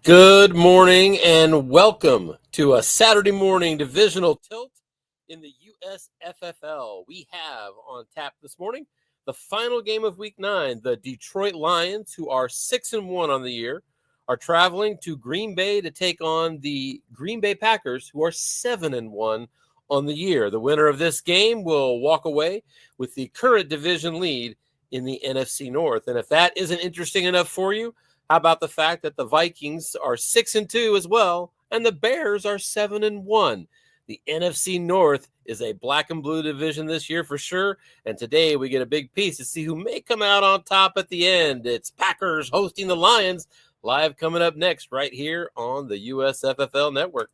Good morning and welcome to a Saturday morning divisional tilt in the USFFL. We have on tap this morning the final game of Week 9. The Detroit Lions, who are 6-1 on the year, are traveling to Green Bay to take on the Green Bay Packers, who are 7-1 on the year. The winner of this game will walk away with the current division lead in the NFC North. And if that isn't interesting enough for you, how about the fact that the Vikings are 6-2 as well, and the Bears are 7-1? The NFC North is a black and blue division this year for sure, and today we get a big piece to see who may come out on top at the end. It's Packers hosting the Lions, live coming up next right here on the USFFL Network.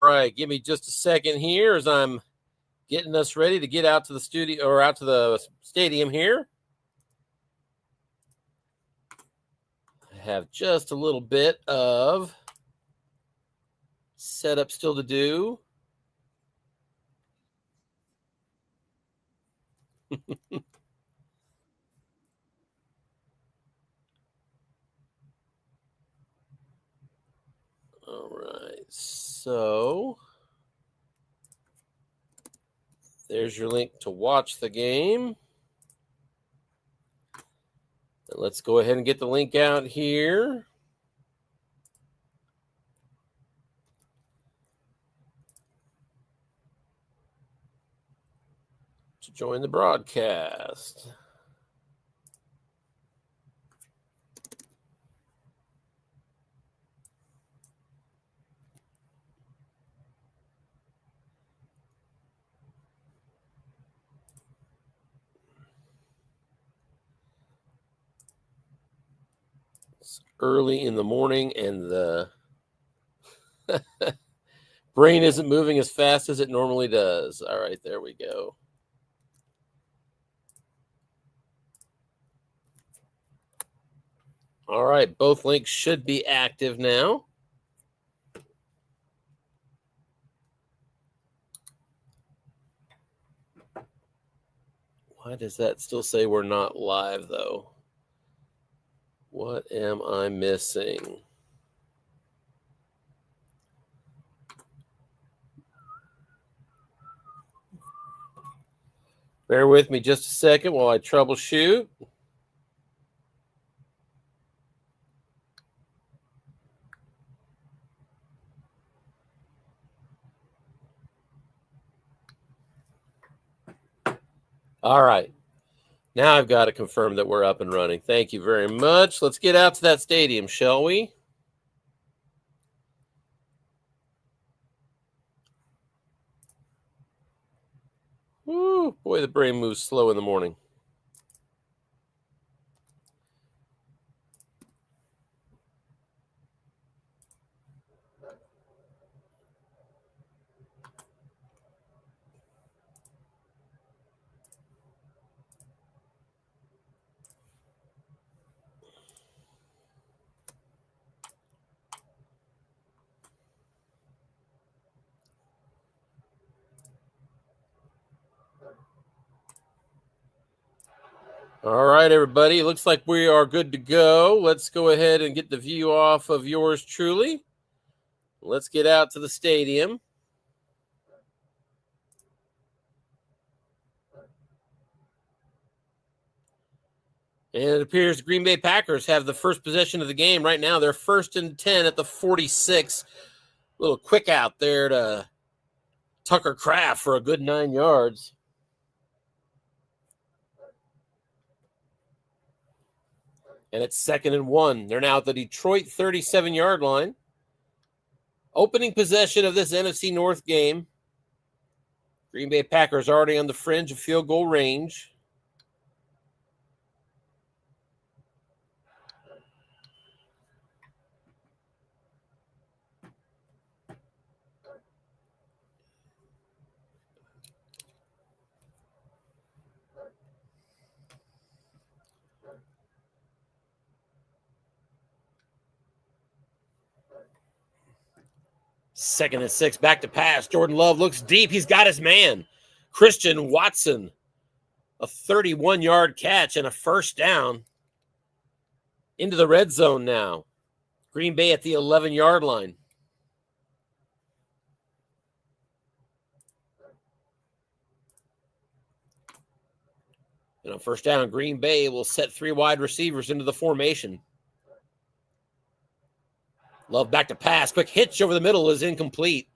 All right, give me just a second here as I'm getting us ready to get out to the studio or out to the stadium here. I have just a little bit of setup still to do. All right, so there's your link to watch the game. And let's go ahead and get the link out here. To join the broadcast. It's early in the morning and the brain isn't moving as fast as it normally does. All right, there we go. All right, both links should be active now. Why does that still say we're not live, though? What am I missing? Bear with me just a second while I troubleshoot. All right. Now I've got to confirm that we're up and running. Thank you very much. Let's get out to that stadium, shall we? Woo, boy, the brain moves slow in the morning. All right, everybody. It looks like we are good to go. Let's go ahead and get the view off of yours truly. Let's get out to the stadium. And it appears the Green Bay Packers have the first possession of the game right now. They're 1st and 10 at the 46. Little quick out there to Tucker Kraft for a good 9 yards. And it's 2nd and 1. They're now at the Detroit 37-yard line. Opening possession of this NFC North game. Green Bay Packers already on the fringe of field goal range. 2nd and 6, back to pass. Jordan Love looks deep. He's got his man. Christian Watson, a 31-yard catch and a first down. Into the red zone now. Green Bay at the 11-yard line. And on first down, Green Bay will set 3 wide receivers into the formation. Love back to pass. Quick hitch over the middle is incomplete.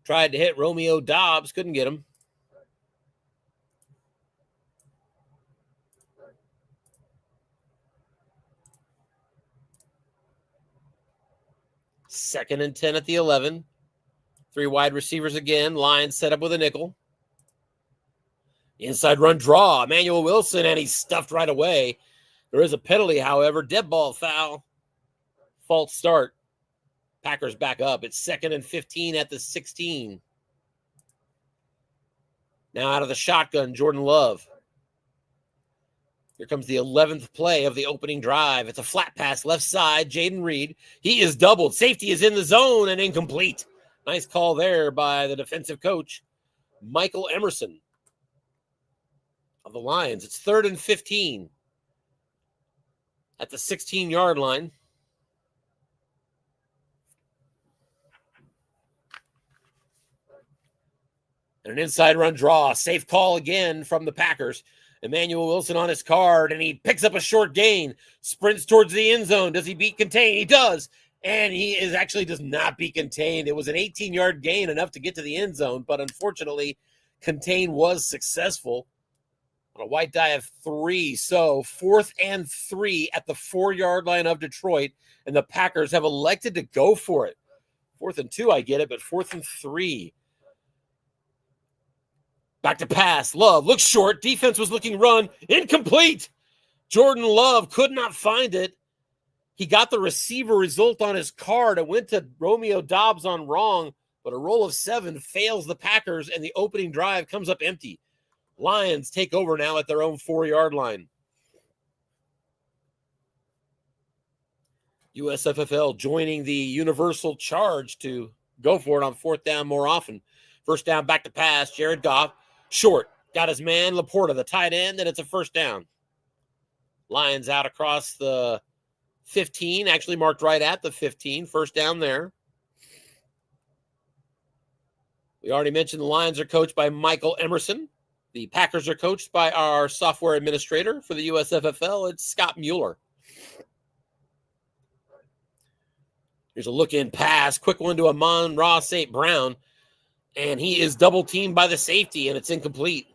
Tried to hit Romeo Doubs. Couldn't get him. Second and 10 at the 11. 3 wide receivers again. Lions set up with a nickel. Inside run draw. Emmanuel Wilson, and he's stuffed right away. There is a penalty, however. Dead ball foul. False start. Packers back up. It's 2nd and 15 at the 16. Now out of the shotgun, Jordan Love. Here comes the 11th play of the opening drive. It's a flat pass left side. Jaden Reed. He is doubled. Safety is in the zone and incomplete. Nice call there by the defensive coach, Michael Emerson of the Lions. It's 3rd and 15 at the 16-yard line. And an inside run draw. Safe call again from the Packers. Emmanuel Wilson on his card, and he picks up a short gain. Sprints towards the end zone. Does he beat contain? He does. And he does not beat contained. It was an 18-yard gain, enough to get to the end zone, but unfortunately, contain was successful on a white die of 3. So 4th and 3 at the 4-yard line of Detroit, and the Packers have elected to go for it. 4th and 2, I get it, but 4th and 3. Back to pass. Love looks short. Defense was looking run. Incomplete. Jordan Love could not find it. He got the receiver result on his card. It went to Romeo Doubs on wrong, but a roll of 7 fails the Packers, and the opening drive comes up empty. Lions take over now at their own 4-yard line. USFFL joining the universal charge to go for it on 4th down more often. First down, back to pass. Jared Goff. Short. Got his man, Laporta, the tight end, and it's a first down. Lions out across the 15, actually marked right at the 15. First down there. We already mentioned the Lions are coached by Michael Emerson. The Packers are coached by our software administrator for the USFFL. It's Scott Mueller. Here's a look-in pass. Quick one to Amon-Ra St. Brown. And he is double-teamed by the safety, and it's incomplete.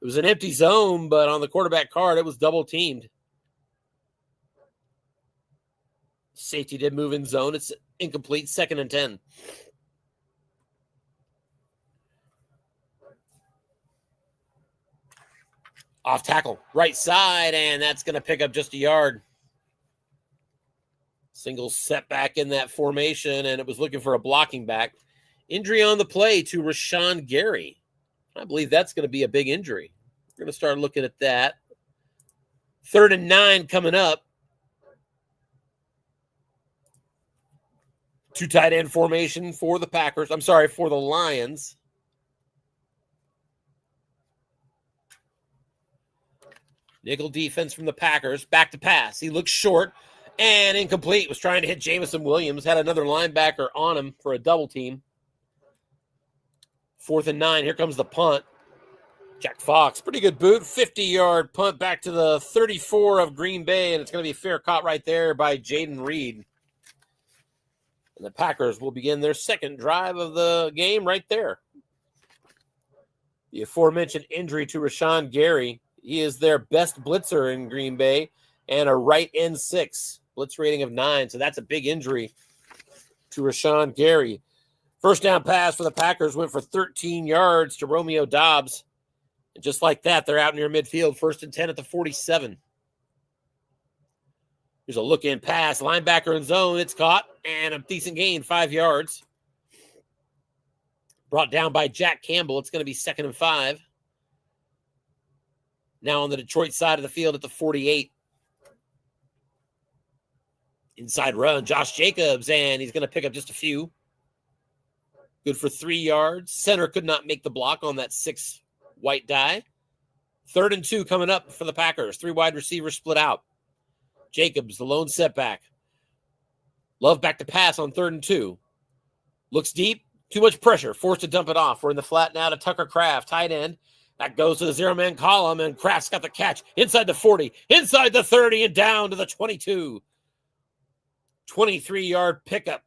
It was an empty zone, but on the quarterback card, it was double-teamed. Safety did move in zone. It's incomplete, 2nd and 10. Off tackle, right side, and that's going to pick up just a yard. Single setback in that formation, and it was looking for a blocking back. Injury on the play to Rashawn Gary. I believe that's going to be a big injury. We're going to start looking at that. 3rd and 9 coming up. 2 tight end formation for the Packers. For the Lions. Nickel defense from the Packers. Back to pass. He looks short and incomplete. Was trying to hit Jamison Williams. Had another linebacker on him for a double team. 4th and 9. Here comes the punt. Jack Fox, pretty good boot. 50-yard punt back to the 34 of Green Bay, and it's going to be a fair caught right there by Jaden Reed. And the Packers will begin their 2nd drive of the game right there. The aforementioned injury to Rashawn Gary. He is their best blitzer in Green Bay and a right end 6, blitz rating of 9. So that's a big injury to Rashawn Gary. First down pass for the Packers went for 13 yards to Romeo Doubs. And just like that, they're out near midfield. 1st and 10 at the 47. Here's a look-in pass. Linebacker in zone. It's caught. And a decent gain, 5 yards. Brought down by Jack Campbell. It's going to be 2nd and 5. Now on the Detroit side of the field at the 48. Inside run, Josh Jacobs, and he's going to pick up just a few. Good for 3 yards. Center could not make the block on that 6 white die. 3rd and 2 coming up for the Packers. 3 wide receivers split out. Jacobs, the lone setback. Love back to pass on 3rd and 2. Looks deep. Too much pressure. Forced to dump it off. We're in the flat now to Tucker Kraft, tight end. That goes to the 0-man column, and Kraft's got the catch inside the 40, inside the 30, and down to the 22. 23-yard pickup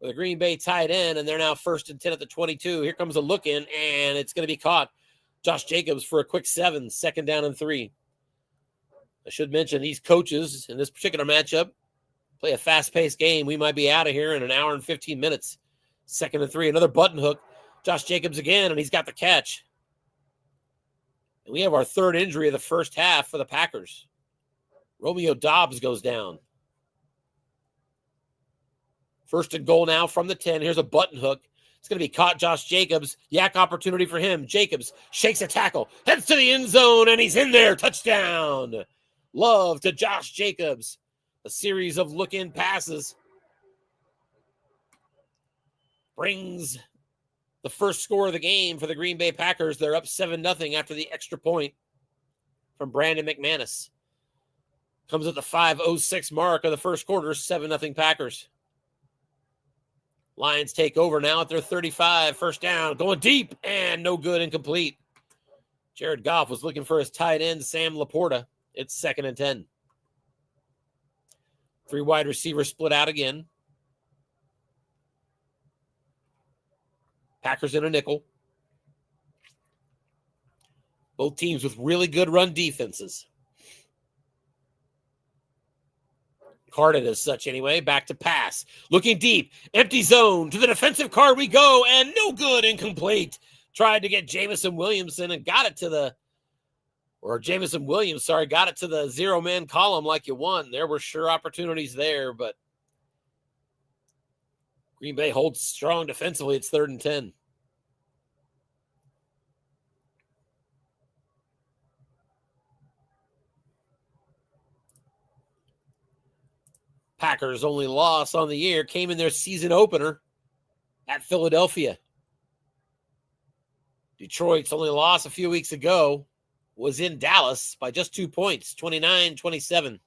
for the Green Bay tight end, and they're now 1st and 10 at the 22. Here comes a look in, and it's going to be caught. Josh Jacobs for a quick 7, 2nd down and 3. I should mention these coaches in this particular matchup play a fast-paced game. We might be out of here in an hour and 15 minutes. 2nd and 3, another button hook. Josh Jacobs again, and he's got the catch. And we have our 3rd injury of the first half for the Packers. Romeo Doubs goes down. 1st and goal now from the 10. Here's a button hook. It's going to be caught. Josh Jacobs. Yak opportunity for him. Jacobs shakes a tackle. Heads to the end zone, and he's in there. Touchdown. Love to Josh Jacobs. A series of look-in passes brings the first score of the game for the Green Bay Packers. They're up 7-0 after the extra point from Brandon McManus. Comes at the 5:06 mark of the first quarter. 7-0 Packers. Lions take over now at their 35. 1st down. Going deep and no good, incomplete. Jared Goff was looking for his tight end, Sam Laporta. It's 2nd and 10. 3 wide receivers split out again. Packers in a nickel. Both teams with really good run defenses. Carded as such anyway. Back to pass. Looking deep. Empty zone. To the defensive card we go. And no good. Incomplete. Tried to get Jamison Williamson and got it to the Jamison Williams, got it to the 0-man column like you won. There were sure opportunities there, but Green Bay holds strong defensively. It's 3rd and 10. Packers' only loss on the year came in their season opener at Philadelphia. Detroit's only loss a few weeks ago was in Dallas by just 2 points, 29-27.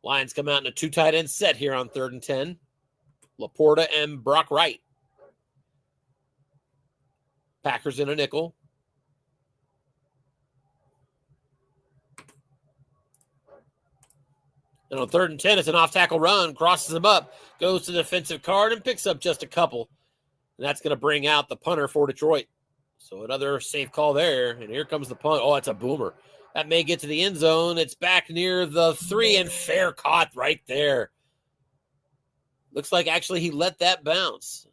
Lions come out in a 2 tight end set here on 3rd and 10. Laporta and Brock Wright. Packers in a nickel. And on 3rd and 10, it's an off-tackle run, crosses him up, goes to the defensive card, and picks up just a couple. And that's going to bring out the punter for Detroit. So another safe call there. And here comes the punt. Oh, it's a boomer. That may get to the end zone. It's back near the 3, and fair caught right there. Looks like actually he let that bounce.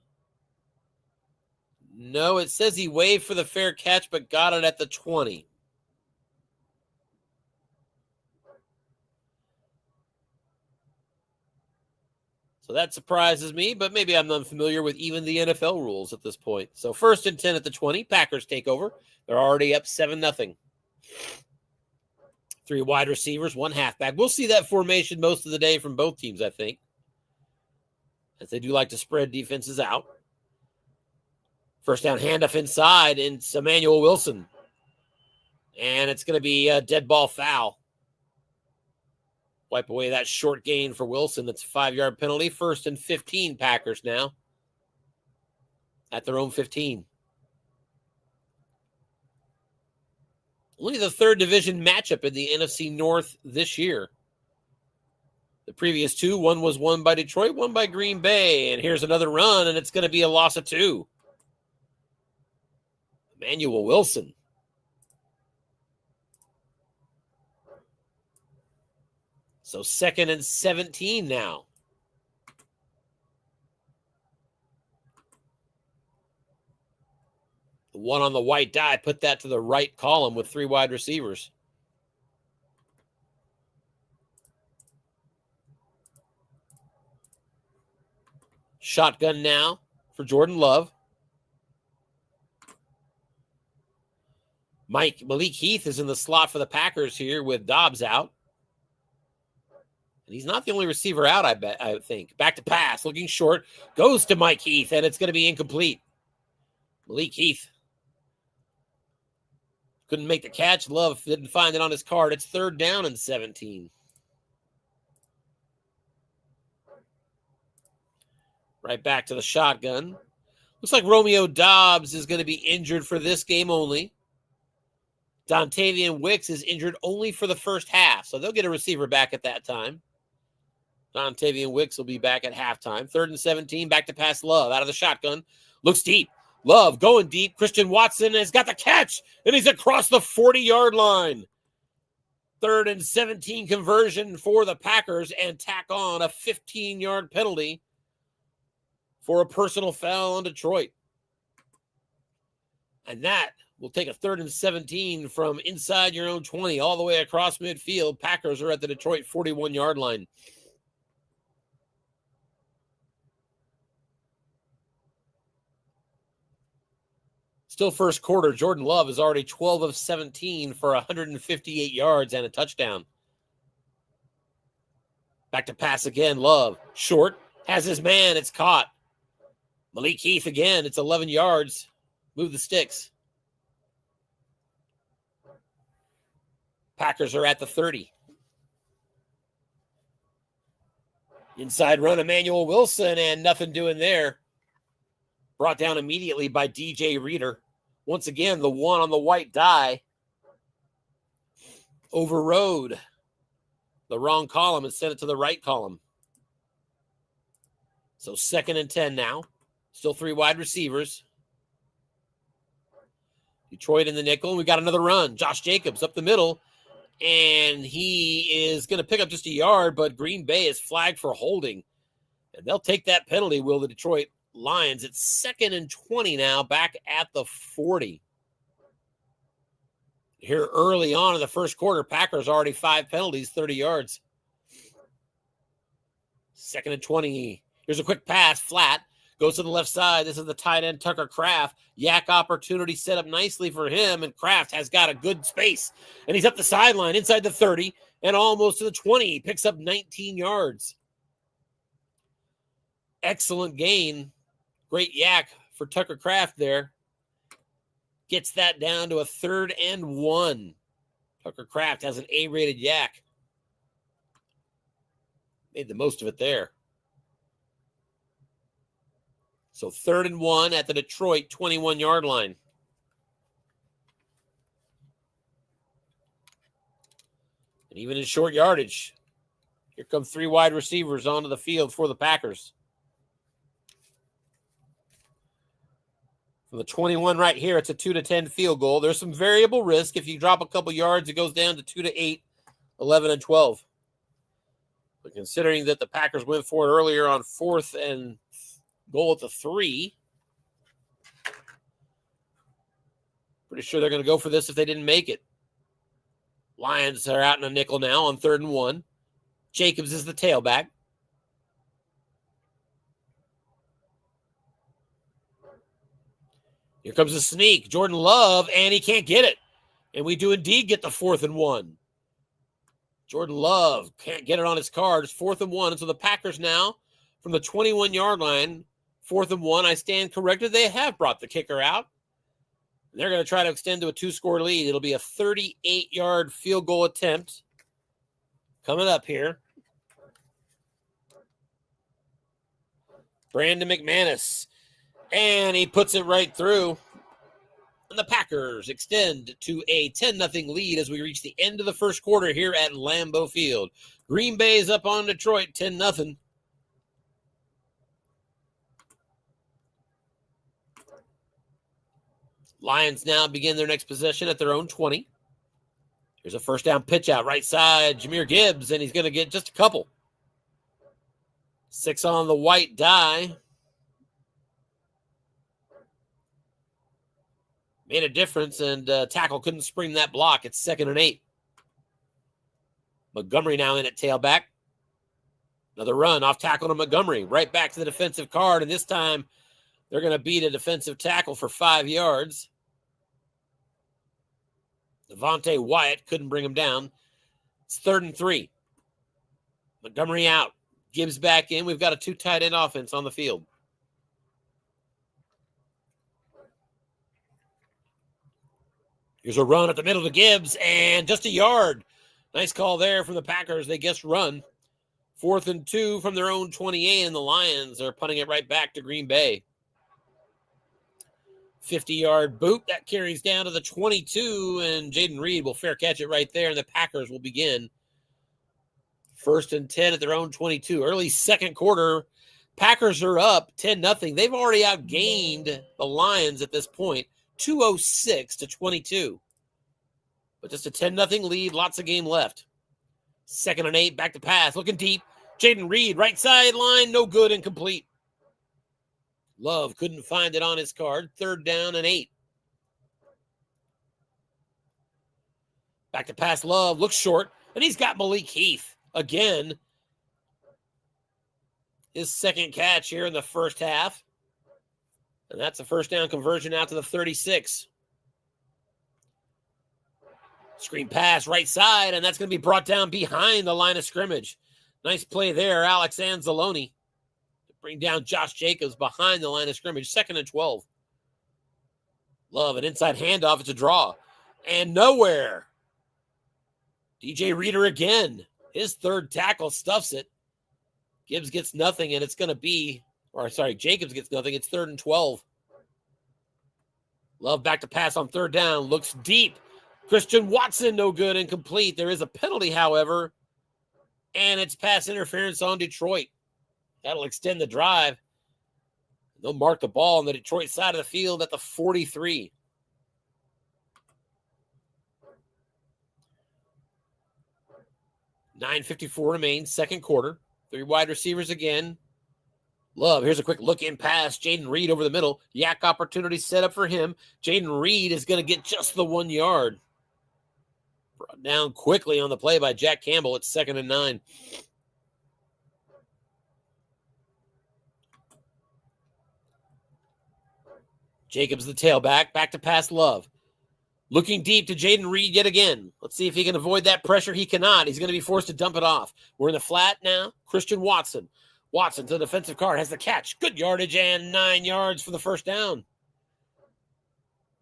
No, it says he waved for the fair catch, but got it at the 20. So that surprises me, but maybe I'm unfamiliar with even the NFL rules at this point. So 1st and 10 at the 20. Packers take over. They're already up 7-0. 3 wide receivers, 1 halfback. We'll see that formation most of the day from both teams, I think, as they do like to spread defenses out. 1st down handoff inside, and it's Emmanuel Wilson. And it's going to be a dead ball foul. Wipe away that short gain for Wilson. That's a 5-yard penalty. 1st and 15 Packers now at their own 15. Only the 3rd division matchup in the NFC North this year. The previous 2, one was won by Detroit, one by Green Bay. And here's another run, and it's going to be a loss of 2. Emmanuel Wilson. So 2nd and 17 now. The one on the white die, put that to the right column with 3 wide receivers. Shotgun now for Jordan Love. Malik Heath is in the slot for the Packers here with Dobbs out. And he's not the only receiver out, I think. Back to pass, looking short. Goes to Mike Heath, and it's going to be incomplete. Malik Heath couldn't make the catch. Love didn't find it on his card. It's 3rd down and 17. Right back to the shotgun. Looks like Romeo Dobbs is going to be injured for this game only. Dontavian Wicks is injured only for the first half, so they'll get a receiver back at that time. Dontavian Wicks will be back at halftime. 3rd and 17, back to pass Love out of the shotgun. Looks deep. Love going deep. Christian Watson has got the catch, and he's across the 40-yard line. 3rd and 17 conversion for the Packers, and tack on a 15-yard penalty for a personal foul on Detroit. And that will take a 3rd and 17 from inside your own 20 all the way across midfield. Packers are at the Detroit 41-yard line. Still first quarter, Jordan Love is already 12 of 17 for 158 yards and a touchdown. Back to pass again, Love. Short, has his man, it's caught. Malik Heath again, it's 11 yards. Move the sticks. Packers are at the 30. Inside run, Emmanuel Wilson, and nothing doing there. Brought down immediately by DJ Reader. Once again, the one on the white die overrode the wrong column and sent it to the right column. So 2nd and 10 now. Still 3 wide receivers. Detroit in the nickel. We got another run. Josh Jacobs up the middle. And he is going to pick up just a yard, but Green Bay is flagged for holding. And they'll take that penalty, will the Detroit Lions. It's 2nd and 20 now, back at the 40. Here early on in the first quarter, Packers already 5 penalties, 30 yards. 2nd and 20. Here's a quick pass, flat. Goes to the left side. This is the tight end, Tucker Kraft. Yak opportunity set up nicely for him, and Kraft has got a good space. And he's up the sideline inside the 30 and almost to the 20. He picks up 19 yards. Excellent gain. Great yak for Tucker Kraft there. Gets that down to a 3rd and 1. Tucker Kraft has an A-rated yak. Made the most of it there. So 3rd and 1 at the Detroit 21-yard line. And even in short yardage, here come 3 wide receivers onto the field for the Packers. From the 21 right here, it's a 2-10 field goal. There's some variable risk. If you drop a couple yards, it goes down to 2-8, 11 and 12. But considering that the Packers went for it earlier on 4th and goal at the 3. Pretty sure they're going to go for this if they didn't make it. Lions are out in a nickel now on 3rd and 1. Jacobs is the tailback. Here comes a sneak. Jordan Love, and he can't get it. And we do indeed get the 4th and 1. Jordan Love can't get it on his card. It's 4th and 1. And so the Packers now, from the 21-yard line, 4th and 1, I stand corrected. They have brought the kicker out. And they're going to try to extend to a 2-score lead. It'll be a 38-yard field goal attempt coming up here. Brandon McManus. And he puts it right through. And the Packers extend to a 10-0 lead as we reach the end of the first quarter here at Lambeau Field. Green Bay is up on Detroit 10-0. Lions now begin their next possession at their own 20. Here's a first down pitch out right side. Jahmyr Gibbs, and he's going to get just a couple. 6 on the white die. Made a difference, and tackle couldn't spring that block. It's 2nd and 8. Montgomery now in at tailback. Another run off tackle to Montgomery. Right back to the defensive card, and this time they're going to beat a defensive tackle for 5 yards. Devontae Wyatt couldn't bring him down. It's 3rd and 3. Montgomery out. Gibbs back in. We've got a 2 tight end offense on the field. Here's a run at the middle to Gibbs, and just a yard. Nice call there from the Packers. They guessed run. 4th and 2 from their own 28, and the Lions are punting it right back to Green Bay. 50-yard boot. That carries down to the 22, and Jaden Reed will fair catch it right there, and the Packers will begin 1st and 10 at their own 22. Early second quarter, Packers are up 10-0. They've already outgained the Lions at this point, 206 to 22. But just a 10-0 lead, lots of game left. 2nd and 8, back to pass, looking deep. Jaden Reed, right sideline, no good, incomplete. Love couldn't find it on his card. 3rd down and 8. Back to pass, Love looks short, and he's got Malik Heath again. His 2nd catch here in the first half. And that's a 1st down conversion out to the 36. Screen pass right side, and that's going to be brought down behind the line of scrimmage. Nice play there, Alex Anzalone. Bring down Josh Jacobs behind the line of scrimmage. 2nd and 12. Love an inside handoff. It's a draw. And nowhere. DJ Reader again. His 3rd tackle stuffs it. Gibbs gets nothing, and it's going to be, Jacobs gets nothing. It's 3rd and 12. Love back to pass on 3rd down. Looks deep. Christian Watson, no good, incomplete. There is a penalty, however, and it's pass interference on Detroit. That'll extend the drive. They'll mark the ball on the Detroit side of the field at the 43. $9:54 remains, second quarter. 3 wide receivers again. Love, here's a quick look-in pass. Jaden Reed over the middle. Yak opportunity set up for him. Jaden Reed is going to get just the 1 yard. Brought down quickly on the play by Jack Campbell. It's 2nd and 9. Jacobs the tailback. Back to pass, Love. Looking deep to Jaden Reed yet again. Let's see if he can avoid that pressure. He cannot. He's going to be forced to dump it off. We're in the flat now. Christian Watson. Watson to the defensive card. Has the catch. Good yardage and 9 yards for the 1st down.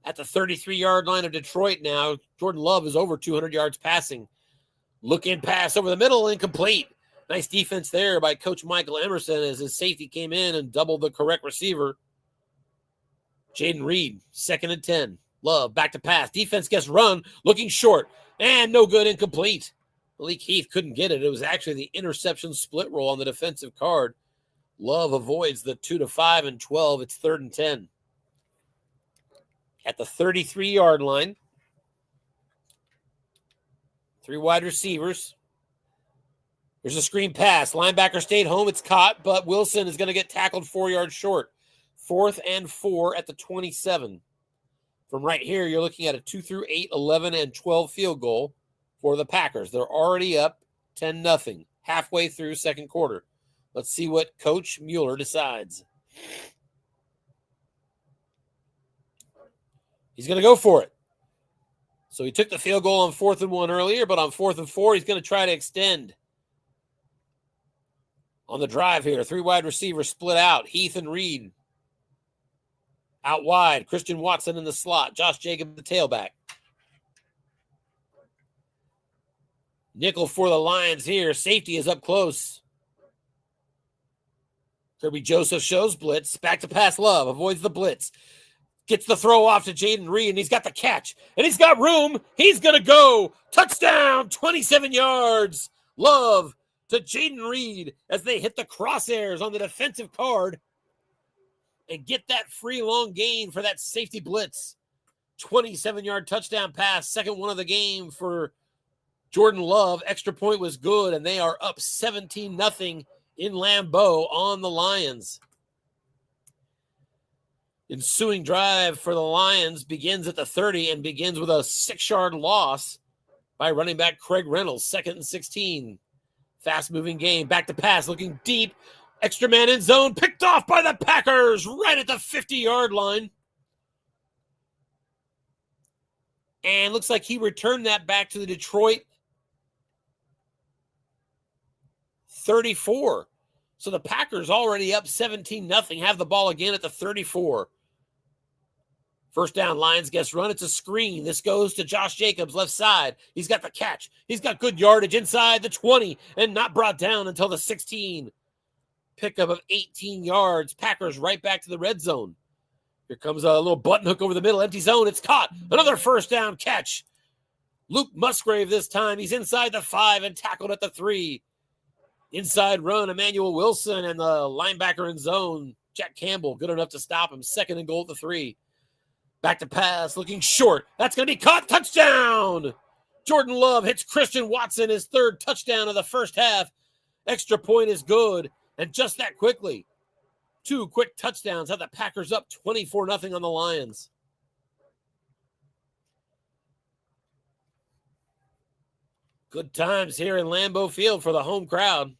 At the 33-yard line of Detroit now, Jordan Love is over 200 yards passing. Look-in pass over the middle, incomplete. Nice defense there by Coach Michael Emerson as his safety came in and doubled the correct receiver. Jaden Reed, 2nd and 10. Love, back to pass. Defense gets run, looking short, and no good, incomplete. Malik Heath couldn't get it. It was actually the interception split roll on the defensive card. Love avoids the 2 to 5 and 12. It's 3rd and 10. At the 33-yard line, 3 wide receivers. There's a screen pass. Linebacker stayed home. It's caught, but Wilson is going to get tackled 4 yards short. 4th and 4 at the 27. From right here, you're looking at a 2 through 8, 11, and 12 field goal for the Packers. They're already up 10-0, halfway through second quarter. Let's see what Coach Mueller decides. He's going to go for it. So he took the field goal on 4th and 1 earlier, but on 4th and 4, he's going to try to extend. On the drive here, 3 wide receivers split out. Heath and Reed. Out wide, Christian Watson in the slot. Josh Jacobs, the tailback. Nickel for the Lions here. Safety is up close. Kirby Joseph shows blitz. Back to pass, Love. Avoids the blitz. Gets the throw off to Jaden Reed, and he's got the catch. And he's got room. He's going to go. Touchdown, 27 yards. Love to Jaden Reed as they hit the crosshairs on the defensive card and get that free long gain for that safety blitz. 27-yard touchdown pass, second one of the game for Jordan Love. Extra point was good, and they are up 17-0 in Lambeau on the Lions. Ensuing drive for the Lions begins at the 30 and begins with a 6-yard loss by running back Craig Reynolds. 2nd and 16. Fast-moving game. Back to pass, looking deep. Extra man in zone, picked off by the Packers right at the 50-yard line. And looks like he returned that back to the Detroit 34. So the Packers already up 17-0, have the ball again at the 34. First down, Lions gets run. It's a screen. This goes to Josh Jacobs, left side. He's got the catch. He's got good yardage inside the 20 and not brought down until the 16. Pickup of 18 yards. Packers right back to the red zone. Here comes a little button hook over the middle. Empty zone. It's caught. Another first down catch. Luke Musgrave this time. He's inside the 5 and tackled at the 3. Inside run, Emmanuel Wilson and the linebacker in zone, Jack Campbell, good enough to stop him. 2nd and goal at the 3. Back to pass, looking short. That's going to be caught. Touchdown! Jordan Love hits Christian Watson, his 3rd touchdown of the first half. Extra point is good. And just that quickly, 2 quick touchdowns have the Packers up 24-0 on the Lions. Good times here in Lambeau Field for the home crowd.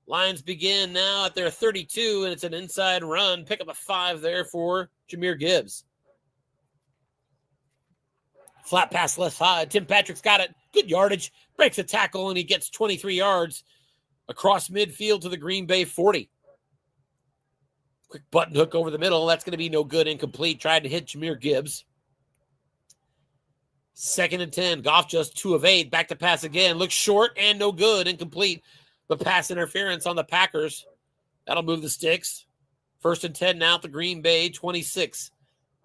Lions begin now at their 32, and it's an inside run. Pick up a 5 there for Jahmyr Gibbs. Flat pass left side. Tim Patrick's got it. Good yardage. Breaks a tackle, and he gets 23 yards across midfield to the Green Bay 40. Quick button hook over the middle. That's going to be no good. Incomplete. Tried to hit Jahmyr Gibbs. 2nd and 10. Goff just 2 of 8. Back to pass again. Looks short and no good. Incomplete. But pass interference on the Packers. That'll move the sticks. 1st and 10 now at the Green Bay 26.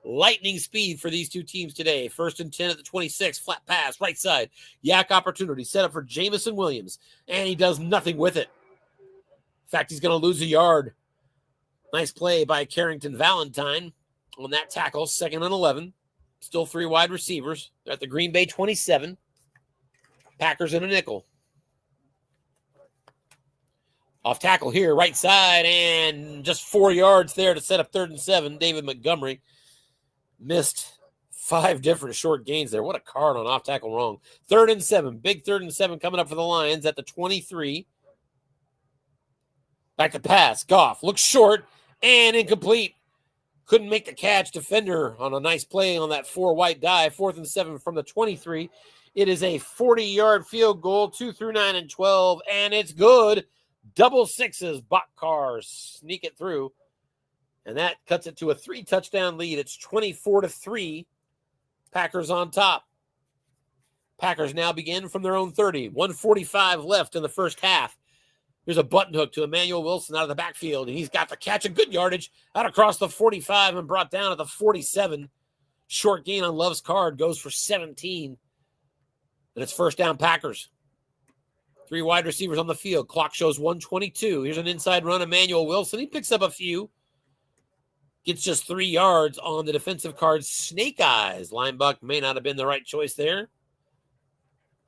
Lightning speed for these two teams today. 1st and 10 at the 26. Flat pass, right side. Yak opportunity set up for Jamison Williams. And he does nothing with it. In fact, he's going to lose a yard. Nice play by Carrington Valentine on that tackle. 2nd and 11. Still 3 wide receivers. They're at the Green Bay 27. Packers in a nickel. Off tackle here, right side, and just 4 yards there to set up 3rd and 7. David Montgomery missed 5 different short gains there. What a card on off tackle wrong. 3rd and 7. Big 3rd and 7 coming up for the Lions at the 23. Back to pass. Goff looks short and incomplete. Couldn't make the catch. Defender on a nice play on that 4 white dive. 4th and 7 from the 23. It is a 40-yard field goal, 2 through 9 and 12, and it's good. Double sixes. Botcar sneak it through. And that cuts it to a 3-touchdown lead. It's 24-3. Packers on top. Packers now begin from their own 30. 1:45 left in the first half. Here's a button hook to Emmanuel Wilson out of the backfield. And he's got the catch, a good yardage out across the 45 and brought down at the 47. Short gain on Love's card goes for 17. And it's 1st down Packers. 3 wide receivers on the field. Clock shows 1:22. Here's an inside run. Emmanuel Wilson. He picks up a few. Gets just 3 yards on the defensive card. Snake eyes. Linebuck may not have been the right choice there.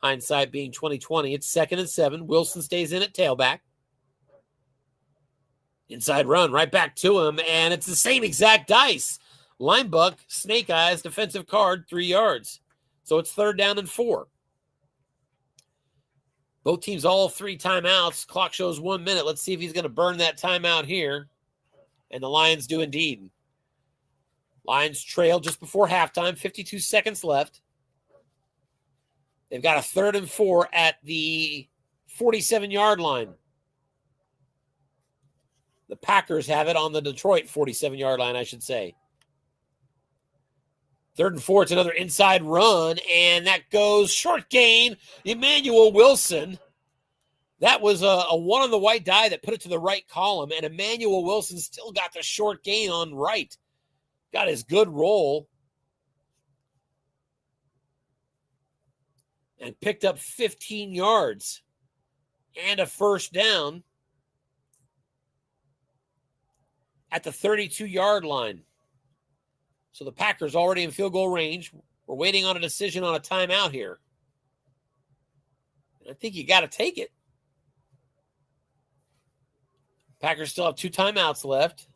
Hindsight being 2020. It's 2nd and 7. Wilson stays in at tailback. Inside run. Right back to him. And it's the same exact dice. Linebuck, snake eyes, defensive card, 3 yards. So it's 3rd down and 4. Both teams all 3 timeouts. Clock shows 1 minute. Let's see if he's going to burn that timeout here. And the Lions do indeed. Lions trail just before halftime. 52 seconds left. They've got a 3rd and 4 at the 47-yard line. The Packers have it on the Detroit 47-yard line, I should say. 3rd and 4, it's another inside run, and that goes short gain. Emmanuel Wilson. That was a one on the white die that put it to the right column, and Emmanuel Wilson still got the short gain on right. Got his good roll. And picked up 15 yards and a 1st down at the 32-yard line. So the Packers already in field goal range. We're waiting on a decision on a timeout here. I think you got to take it. Packers still have 2 timeouts left.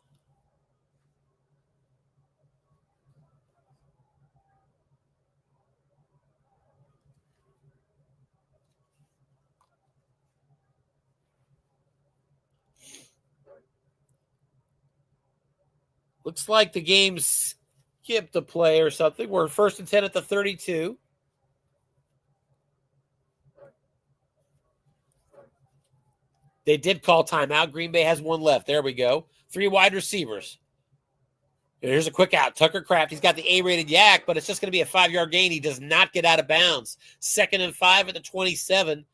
Looks like the game's skip the play or something. We're 1st and 10 at the 32. They did call timeout. Green Bay has one left. There we go. 3 wide receivers. Here's a quick out. Tucker Kraft, he's got the A-rated yak, but it's just going to be a 5-yard gain. He does not get out of bounds. 2nd and 5 at the 27.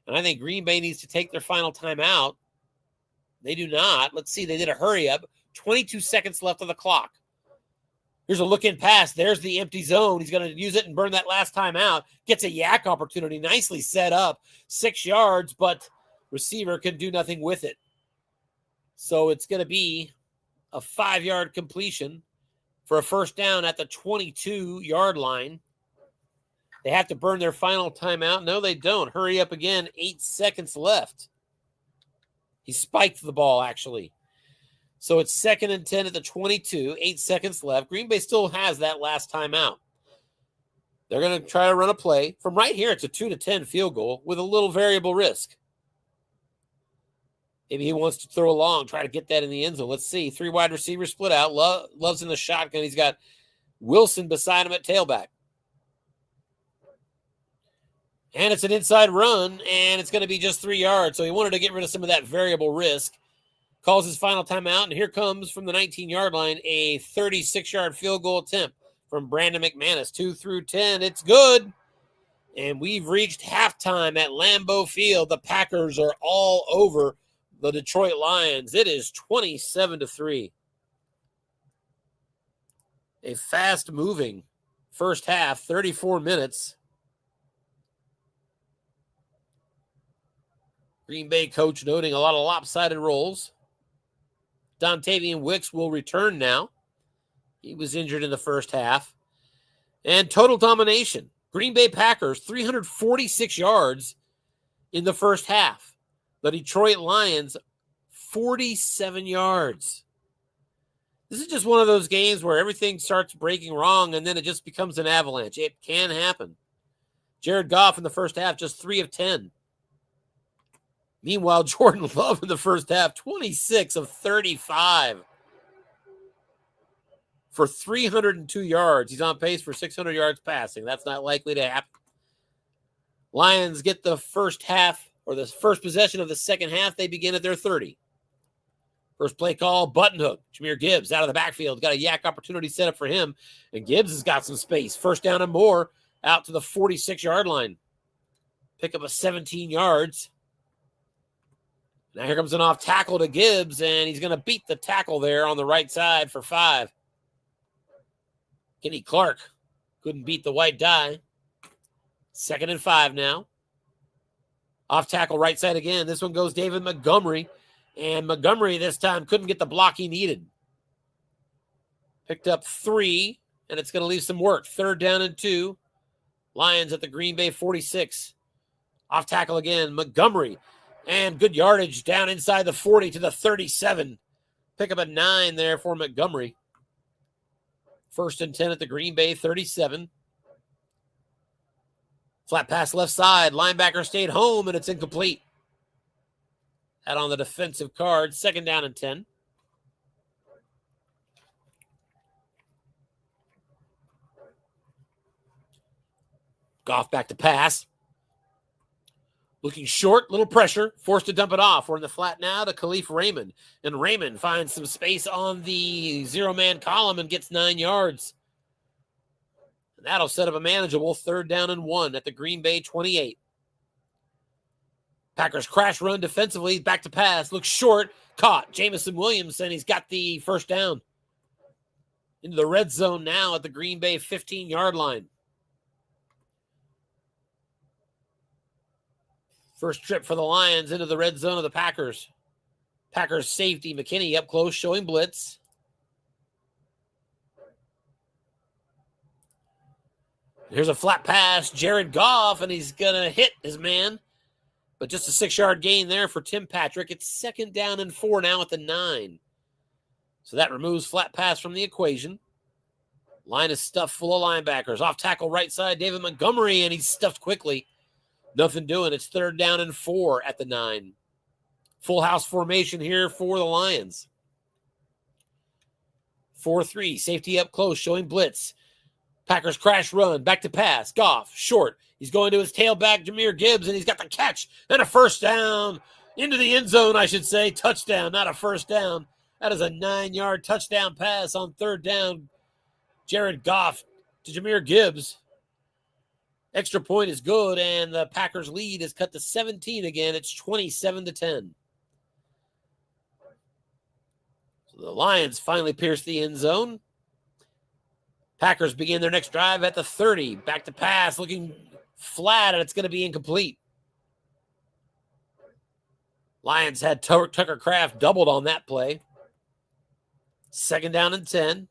And I think Green Bay needs to take their final timeout. They do not. Let's see. They did a hurry up. 22 seconds left on the clock. Here's a look-in pass. There's the empty zone. He's going to use it and burn that last time out. Gets a yak opportunity. Nicely set up. 6 yards, but receiver can do nothing with it. So it's going to be a 5-yard completion for a first down at the 22-yard line. They have to burn their final timeout. No, they don't. Hurry up again. 8 seconds left. He spiked the ball, actually. So it's 2nd and 10 at the 22. 8 seconds left. Green Bay still has that last timeout. They're going to try to run a play. From right here, it's a 2-10 field goal with a little variable risk. Maybe he wants to throw long, try to get that in the end zone. Let's see. 3 wide receivers split out. Love's in the shotgun. He's got Wilson beside him at tailback. And it's an inside run, and it's going to be just 3 yards. So he wanted to get rid of some of that variable risk. Calls his final timeout, and here comes from the 19-yard line a 36-yard field goal attempt from Brandon McManus. 2 through 10. It's good. And we've reached halftime at Lambeau Field. The Packers are all over the Detroit Lions. It is 27-3. A fast-moving first half, 34 minutes. Green Bay coach noting a lot of lopsided rolls. Dontavian Wicks will return now. He was injured in the first half. And total domination. Green Bay Packers, 346 yards in the first half. The Detroit Lions, 47 yards. This is just one of those games where everything starts breaking wrong and then it just becomes an avalanche. It can happen. Jared Goff in the first half, just 3 of 10. Meanwhile, Jordan Love in the first half, 26 of 35 for 302 yards. He's on pace for 600 yards passing. That's not likely to happen. Lions get the first half, or the first possession of the second half. They begin at their 30. First play call, button hook. Jahmyr Gibbs out of the backfield. Got a yak opportunity set up for him. And Gibbs has got some space. First down and more out to the 46-yard line. Pick up a 17 yards. Now here comes an off tackle to Gibbs, and he's going to beat the tackle there on the right side for 5. Kenny Clark couldn't beat the white die. 2nd and 5 now. Off tackle right side again. This one goes David Montgomery, and Montgomery this time couldn't get the block he needed. Picked up 3, and it's going to leave some work. 3rd down and 2. Lions at the Green Bay 46. Off tackle again, Montgomery. And good yardage down inside the 40 to the 37. Pick up a 9 there for Montgomery. 1st and 10 at the Green Bay 37. Flat pass left side. Linebacker stayed home, and it's incomplete. That on the defensive card. 2nd down and 10. Goff back to pass. Looking short, little pressure, forced to dump it off. We're in the flat now to Khalif Raymond. And Raymond finds some space on the 0-man column and gets 9 yards. And that'll set up a manageable 3rd down and 1 at the Green Bay 28. Packers crash run defensively, back to pass, looks short, caught. Jamison Williamson, he's got the first down. Into the red zone now at the Green Bay 15-yard line. First trip for the Lions into the red zone of the Packers. Packers safety McKinney up close, showing blitz. Here's a flat pass, Jared Goff, and he's going to hit his man. But just a 6-yard gain there for Tim Patrick. It's 2nd down and 4 now at the 9. So that removes flat pass from the equation. Line is stuffed full of linebackers. Off tackle right side, David Montgomery, and he's stuffed quickly. Nothing doing. It's 3rd down and 4 at the 9. Full house formation here for the Lions. 4-3, safety up close, showing blitz. Packers crash run, back to pass. Goff, short. He's going to his tailback, Jahmyr Gibbs, and he's got the catch and a first down. Into the end zone, I should say. Touchdown, not a first down. That is a 9-yard touchdown pass on third down. Jared Goff to Jahmyr Gibbs. Extra point is good, and the Packers lead is cut to 17 again. It's 27-10. So the Lions finally pierce the end zone. Packers begin their next drive at the 30. Back to pass, looking flat, and it's going to be incomplete. Lions had Tucker Kraft doubled on that play. 2nd down and 10.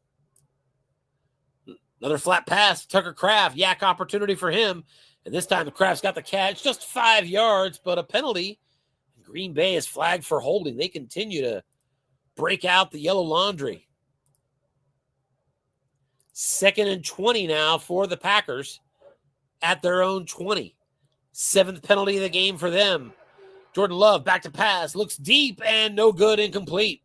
Another flat pass, Tucker Kraft, yak opportunity for him. And this time the Kraft's got the catch, just 5 yards, but a penalty. Green Bay is flagged for holding. They continue to break out the yellow laundry. 2nd and 20 now for the Packers at their own 20. 7th penalty of the game for them. Jordan Love back to pass, looks deep and no good, incomplete.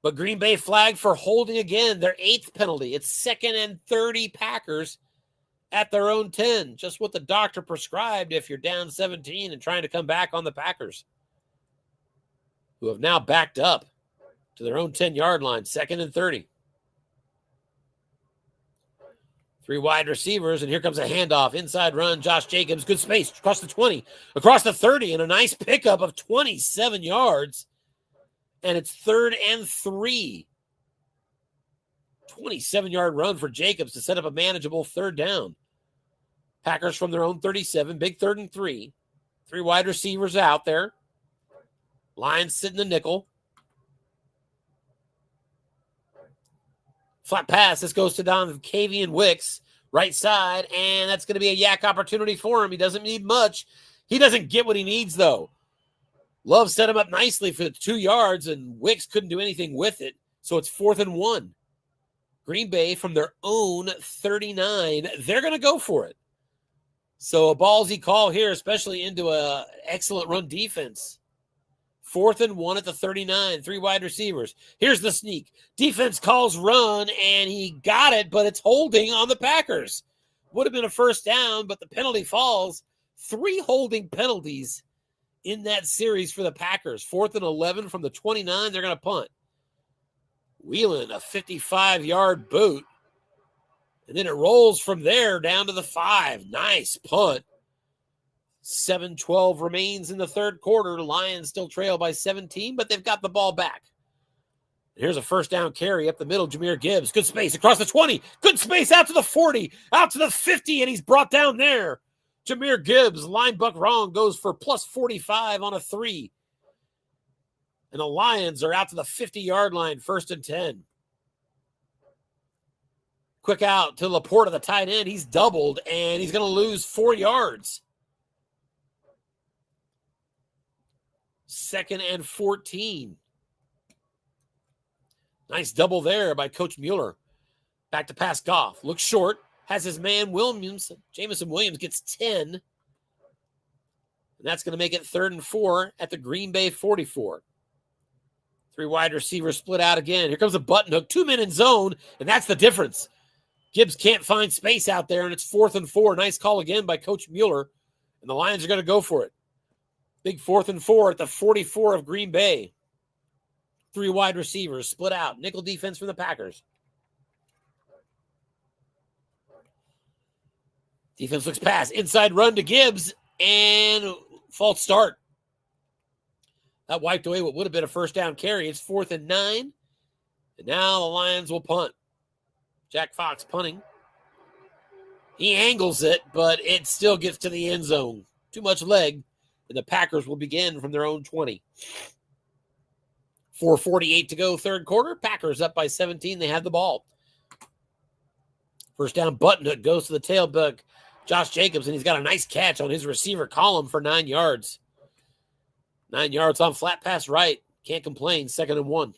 But Green Bay flagged for holding again, their 8th penalty. It's 2nd and 30 Packers at their own 10. Just what the doctor prescribed if you're down 17 and trying to come back on the Packers, who have now backed up to their own 10-yard line, 2nd and 30. 3 wide receivers, and here comes a handoff. Inside run, Josh Jacobs, good space, across the 20, across the 30, and a nice pickup of 27 yards. And it's 3rd and 3. 27-yard run for Jacobs to set up a manageable 3rd down. Packers from their own 37, big 3rd and 3. 3 wide receivers out there. Lions sit in the nickel. Flat pass. This goes to Dontayvion Wicks, right side, and that's going to be a yak opportunity for him. He doesn't need much. He doesn't get what he needs, though. Love set him up nicely for 2 yards, and Wicks couldn't do anything with it, so it's 4th and 1. Green Bay from their own 39. They're going to go for it. So a ballsy call here, especially into an excellent run defense. 4th and 1 at the 39, 3 wide receivers. Here's the sneak. Defense calls run, and he got it, but it's holding on the Packers. Would have been a first down, but the penalty falls. 3 holding penalties in that series for the Packers. 4th and 11 from the 29, they're going to punt. Wheeling a 55-yard boot, and then it rolls from there down to the 5. Nice punt. 7:12 remains in the third quarter. Lions still trail by 17, but they've got the ball back. Here's a first down carry up the middle. Jahmyr Gibbs, good space across the 20. Good space out to the 40, out to the 50, and he's brought down there. Jahmyr Gibbs, line buck wrong, goes for plus 45 on a 3. And the Lions are out to the 50-yard line, 1st and 10. Quick out to Laporta, the tight end. He's doubled, and he's going to lose 4 yards. 2nd and 14. Nice double there by Coach Mueller. Back to pass Goff. Looks short. Has his man Williams. Jamison Williams gets 10. And that's going to make it 3rd and 4 at the Green Bay 44. 3 wide receivers split out again. Here comes a button hook. 2 men in zone, and that's the difference. Gibbs can't find space out there, and it's 4th and 4. Nice call again by Coach Mueller. And the Lions are going to go for it. Big 4th and 4 at the 44 of Green Bay. 3 wide receivers split out. Nickel defense from the Packers. Defense looks pass. Inside run to Gibbs, and false start. That wiped away what would have been a first down carry. It's 4th and 9. And now the Lions will punt. Jack Fox punting. He angles it, but it still gets to the end zone. Too much leg. And the Packers will begin from their own 20. 4:48 to go, third quarter. Packers up by 17. They have the ball. First down, button hook goes to the tailback, Josh Jacobs, and he's got a nice catch on his receiver column for 9 yards. 9 yards on flat pass right. Can't complain. 2nd and 1.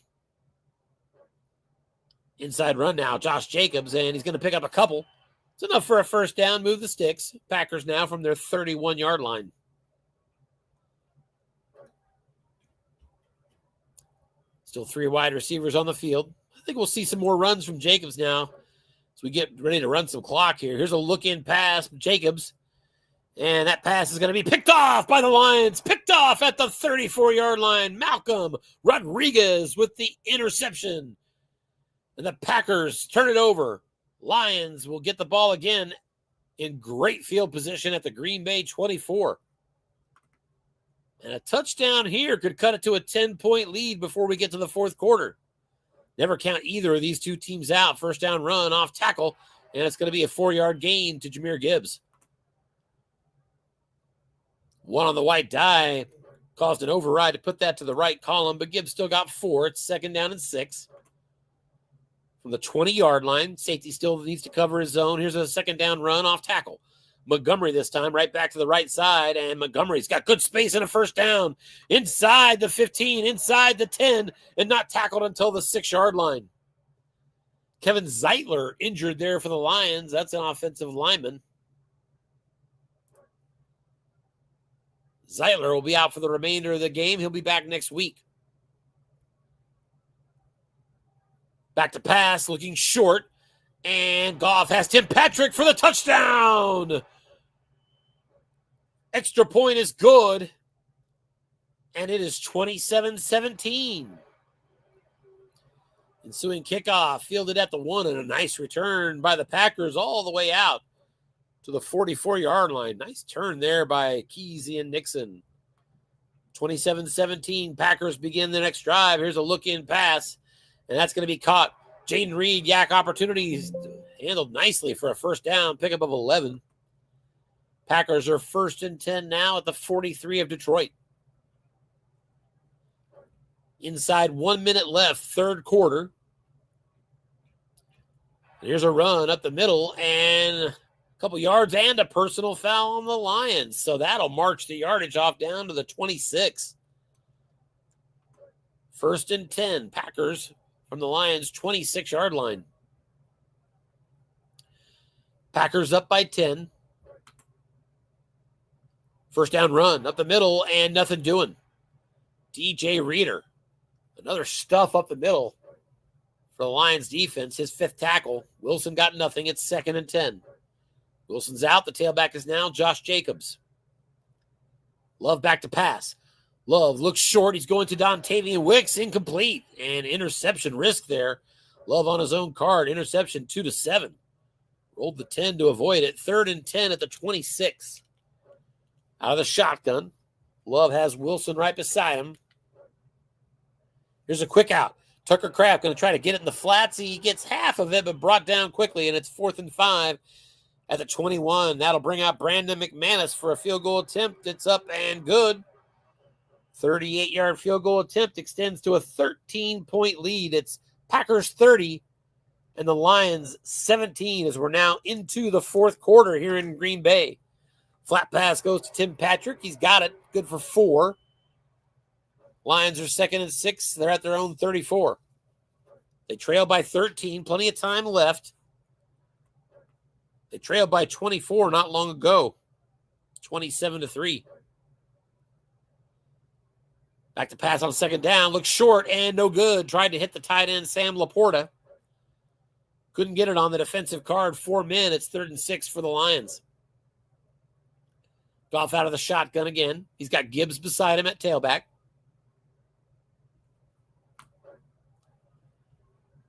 Inside run now, Josh Jacobs, and he's going to pick up a couple. It's enough for a first down. Move the sticks. Packers now from their 31-yard line. Still 3 wide receivers on the field. I think we'll see some more runs from Jacobs now as we get ready to run some clock here. Here's a look-in pass from Jacobs. And that pass is going to be picked off by the Lions. Picked off at the 34-yard line. Malcolm Rodriguez with the interception. And the Packers turn it over. Lions will get the ball again in great field position at the Green Bay 24. And a touchdown here could cut it to a 10-point lead before we get to the fourth quarter. Never count either of these two teams out. First down run off tackle, and it's going to be a 4-yard gain to Jahmyr Gibbs. One on the white die caused an override to put that to the right column, but Gibbs still got 4. It's second down and 6. From the 20-yard line, safety still needs to cover his zone. Here's a second down run off tackle. Montgomery this time, right back to the right side, and Montgomery's got good space and a first down. Inside the 15, inside the 10, and not tackled until the 6-yard line. Kevin Zeitler injured there for the Lions. That's an offensive lineman. Zeitler will be out for the remainder of the game. He'll be back next week. Back to pass, looking short. And Goff has Tim Patrick for the touchdown. Extra point is good. And it is 27-17. Ensuing kickoff, fielded at the 1, and a nice return by the Packers all the way out to the 44-yard line. Nice turn there by Kesey and Nixon. 27-17. Packers begin the next drive. Here's a look-in pass, and that's going to be caught. Jaden Reed, yak opportunities handled nicely for a first down, pickup of 11. Packers are 1st and 10 now at the 43 of Detroit. Inside 1 minute left, third quarter. Here's a run up the middle, and a couple yards and a personal foul on the Lions. So that'll march the yardage off down to the 26. 1st and 10, Packers from the Lions' 26-yard line. Packers up by 10. First down run up the middle and nothing doing. DJ Reader. Another stuff up the middle for the Lions defense. His 5th tackle. Wilson got nothing. It's 2nd and 10. Wilson's out. The tailback is now Josh Jacobs. Love back to pass. Love looks short. He's going to Dontavian Wicks. Incomplete. And interception risk there. Love on his own card. Interception 2-7. Rolled the 10 to avoid it. 3rd and 10 at the 26. Out of the shotgun. Love has Wilson right beside him. Here's a quick out. Tucker Kraft going to try to get it in the flats. He gets half of it, but brought down quickly, and it's 4th and 5 at the 21. That'll bring out Brandon McManus for a field goal attempt. It's up and good. 38-yard field goal attempt extends to a 13-point lead. It's Packers 30 and the Lions 17 as we're now into the fourth quarter here in Green Bay. Flat pass goes to Tim Patrick. He's got it. Good for 4. Lions are 2nd and 6. They're at their own 34. They trail by 13. Plenty of time left. They trailed by 24 not long ago. 27-3. Back to pass on second down. Looks short and no good. Tried to hit the tight end, Sam Laporta. Couldn't get it on the defensive card. 4 men. It's 3rd and 6 for the Lions. Goff out of the shotgun again. He's got Gibbs beside him at tailback.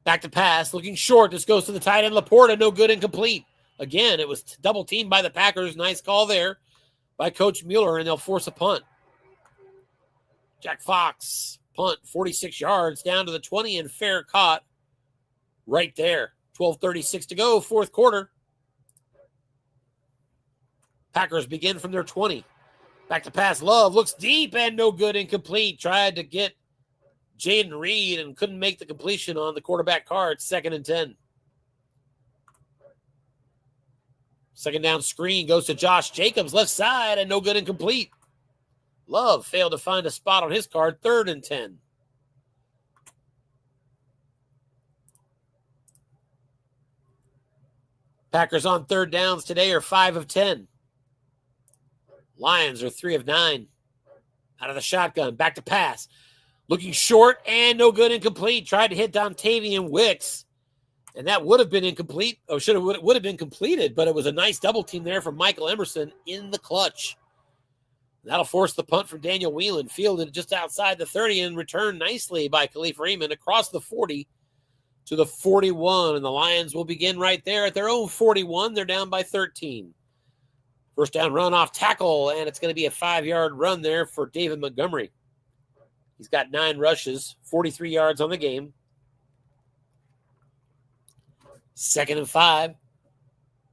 Back to pass. Looking short. This goes to the tight end, Laporta. No good, incomplete. Again, it was double teamed by the Packers. Nice call there by Coach Mueller, and they'll force a punt. Jack Fox, punt, 46 yards down to the 20, and fair caught right there. 12:36 to go, fourth quarter. Packers begin from their 20. Back to pass. Love looks deep and no good, incomplete. Tried to get Jaden Reed and couldn't make the completion on the quarterback card. 2nd and 10. Second down screen goes to Josh Jacobs, left side, and no good, incomplete. Love failed to find a spot on his card. 3rd and 10. Packers on third downs today are 5 of 10. Lions are 3 of 9. Out of the shotgun. Back to pass. Looking short and no good, incomplete. Tried to hit Dontavian Wicks, and that would have been incomplete. Or would have been completed, but it was a nice double team there from Michael Emerson in the clutch. That'll force the punt from Daniel Whelan, fielded just outside the 30 and returned nicely by Khalif Raymond across the 40 to the 41. And the Lions will begin right there at their own 41. They're down by 13. First down run off tackle, and it's going to be a 5-yard run there for David Montgomery. He's got 9 rushes, 43 yards on the game. 2nd and 5.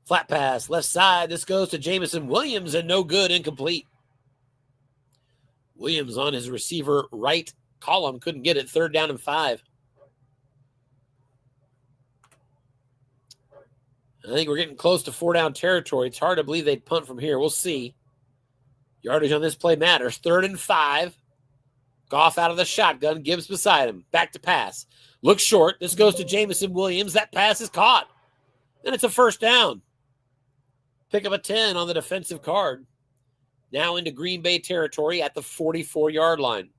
Flat pass, left side. This goes to Jamison Williams, and no good, incomplete. Williams on his receiver right column, couldn't get it. 3rd down and 5. I think we're getting close to 4-down territory. It's hard to believe they'd punt from here. We'll see. Yardage on this play matters. 3rd and 5. Goff out of the shotgun. Gibbs beside him. Back to pass. Looks short. This goes to Jamison Williams. That pass is caught. And it's a 1st down. Pick up a 10 on the defensive card. Now into Green Bay territory at the 44-yard line.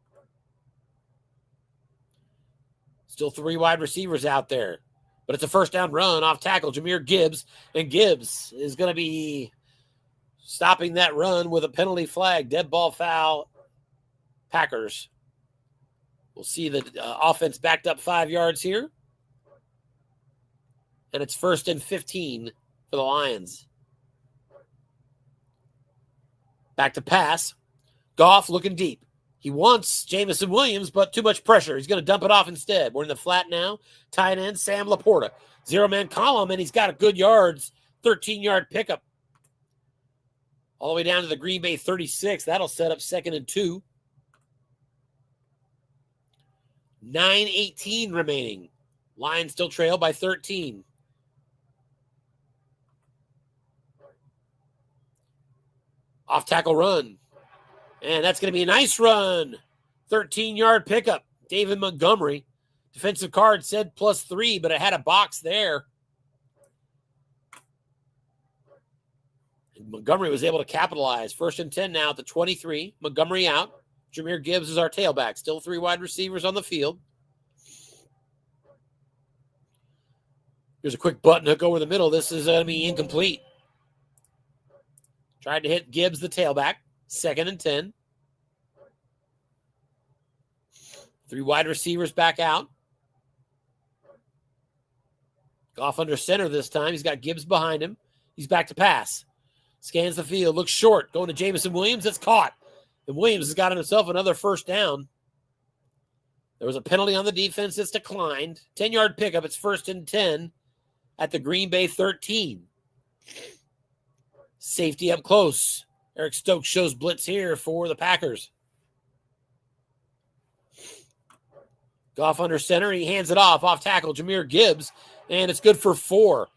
Still 3 wide receivers out there. But it's a 1st down run off tackle. Jahmyr Gibbs. And Gibbs is going to be stopping that run with a penalty flag. Dead ball foul. Packers. We'll see the offense backed up 5 yards here. And it's 1st and 15 for the Lions. Back to pass. Goff looking deep. He wants Jamison Williams, but too much pressure. He's going to dump it off instead. We're in the flat now. Tight end, Sam Laporta. 0-man column, and he's got a good yards. 13-yard pickup. All the way down to the Green Bay 36. That'll set up 2nd and 2. 9:18 remaining. Lions still trail by 13. Off tackle run. And that's going to be a nice run. 13-yard pickup. David Montgomery. Defensive card said +3, but it had a box there. And Montgomery was able to capitalize. 1st and 10 now at the 23. Montgomery out. Jahmyr Gibbs is our tailback. Still 3 wide receivers on the field. Here's a quick button hook over the middle. This is going to be incomplete. Tried to hit Gibbs, the tailback. 2nd and 10. 3 wide receivers back out. Goff under center this time. He's got Gibbs behind him. He's back to pass. Scans the field. Looks short. Going to Jamison Williams. It's caught. And Williams has got himself another 1st down. There was a penalty on the defense that's declined. 10-yard pickup. It's 1st and 10 at the Green Bay 13. Safety up close. Eric Stokes shows blitz here for the Packers. Goff under center. He hands it off tackle. Jahmyr Gibbs. And it's good for 4.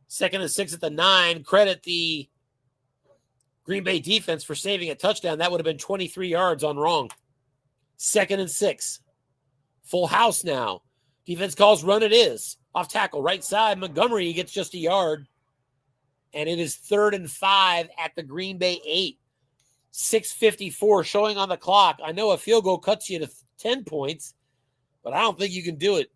2nd and 6 at the 9. Credit the Green Bay defense for saving a touchdown. That would have been 23 yards on wrong. 2nd and 6. Full house now. Defense calls run it is. Off tackle. Right side. Montgomery gets just a yard. And it is 3rd and 5 at the Green Bay 8. 6:54 showing on the clock. I know a field goal cuts you to 10 points, but I don't think you can do it.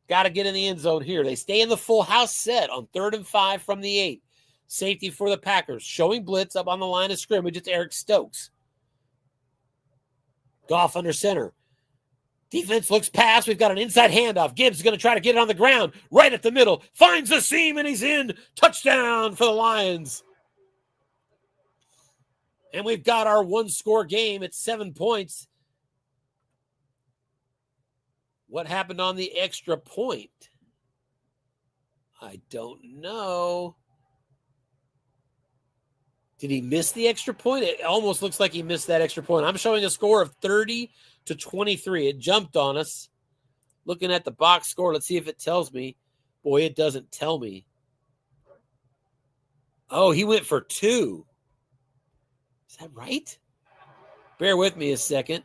Got to get in the end zone here. They stay in the full house set on 3rd and 5 from the 8. Safety for the Packers. Showing blitz up on the line of scrimmage. It's Eric Stokes. Goff under center. Defense looks past. We've got an inside handoff. Gibbs is going to try to get it on the ground. Right at the middle. Finds the seam, and he's in. Touchdown for the Lions. And we've got our 1-score game at 7 points. What happened on the extra point? I don't know. Did he miss the extra point? It almost looks like he missed that extra point. I'm showing a score of 30-23. It jumped on us. Looking at the box score, let's see if it tells me. Boy, it doesn't tell me. Oh, he went for 2. Is that right? Bear with me a second.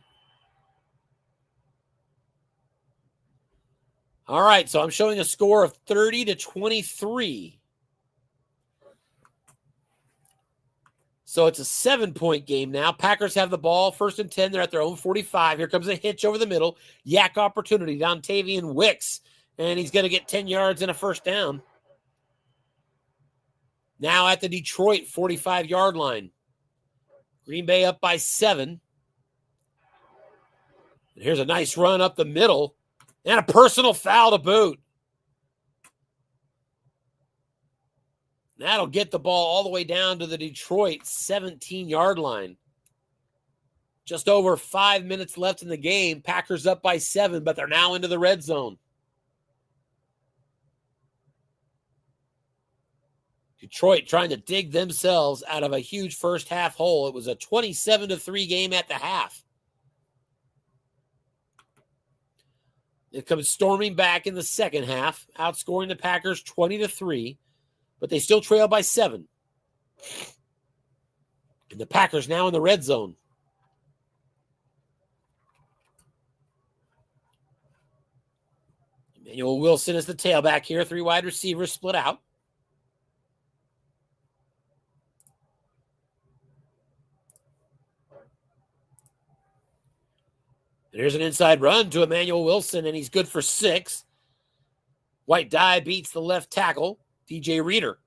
All right, so I'm showing a score of 30-23. So it's a 7-point game now. Packers have the ball, 1st and 10. They're at their own 45. Here comes a hitch over the middle. Yak opportunity. Dontavian Wicks. And he's going to get 10 yards and a first down. Now at the Detroit 45-yard line. Green Bay up by 7. And here's a nice run up the middle. And a personal foul to boot. That'll get the ball all the way down to the Detroit 17-yard line. Just over 5 minutes left in the game. Packers up by 7, but they're now into the red zone. Detroit trying to dig themselves out of a huge first half hole. It was a 27-3 game at the half. It comes storming back in the second half, outscoring the Packers 20-3, but they still trail by 7. And the Packers now in the red zone. Emmanuel Wilson is the tailback here. 3 wide receivers split out. And here's an inside run to Emmanuel Wilson, and he's good for 6. White Dye beats the left tackle, DJ Reader.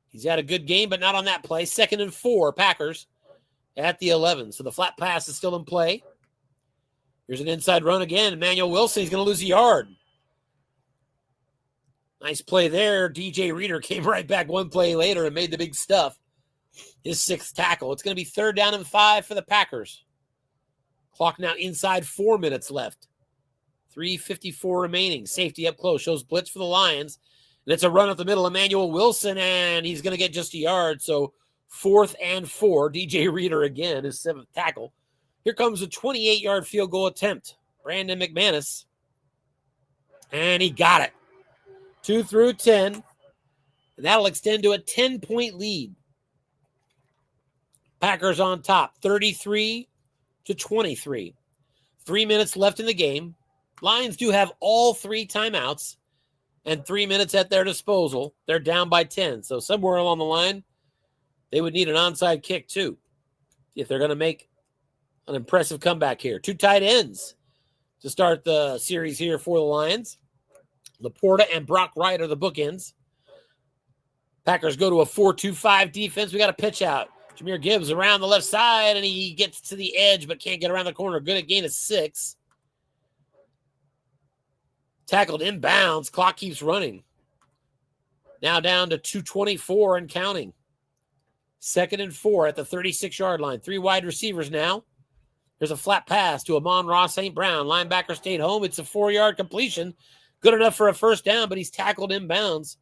He's had a good game, but not on that play. 2nd and 4, Packers at the 11. So the flat pass is still in play. Here's an inside run again. Emmanuel Wilson, he's going to lose a yard. Nice play there. DJ Reader came right back one play later and made the big stuff. His 6th tackle. It's going to be 3rd down and 5 for the Packers. Clock now inside 4 minutes left. 3:54 remaining. Safety up close. Shows blitz for the Lions. And it's a run up the middle. Emmanuel Wilson, and he's going to get just a yard. So 4th and 4. DJ Reader again, his 7th tackle. Here comes a 28-yard field goal attempt. Brandon McManus. And he got it. 2 through 10. And that'll extend to a 10-point lead. Packers on top. 33-23. 3 minutes left in the game. Lions do have all 3 timeouts and 3 minutes at their disposal. They're down by 10. So somewhere along the line, they would need an onside kick too if they're going to make an impressive comeback here. 2 tight ends to start the series here for the Lions. Laporta and Brock Wright are the bookends. Packers go to a 4-2-5 defense. We got a pitch out. Jahmyr Gibbs around the left side, and he gets to the edge but can't get around the corner. Good at gain of 6. Tackled inbounds. Clock keeps running. Now down to 2:24 and counting. 2nd and 4 at the 36-yard line. 3 wide receivers now. There's a flat pass to Amon-Ra St. Brown. Linebacker stayed home. It's a 4-yard completion. Good enough for a first down, but he's tackled inbounds.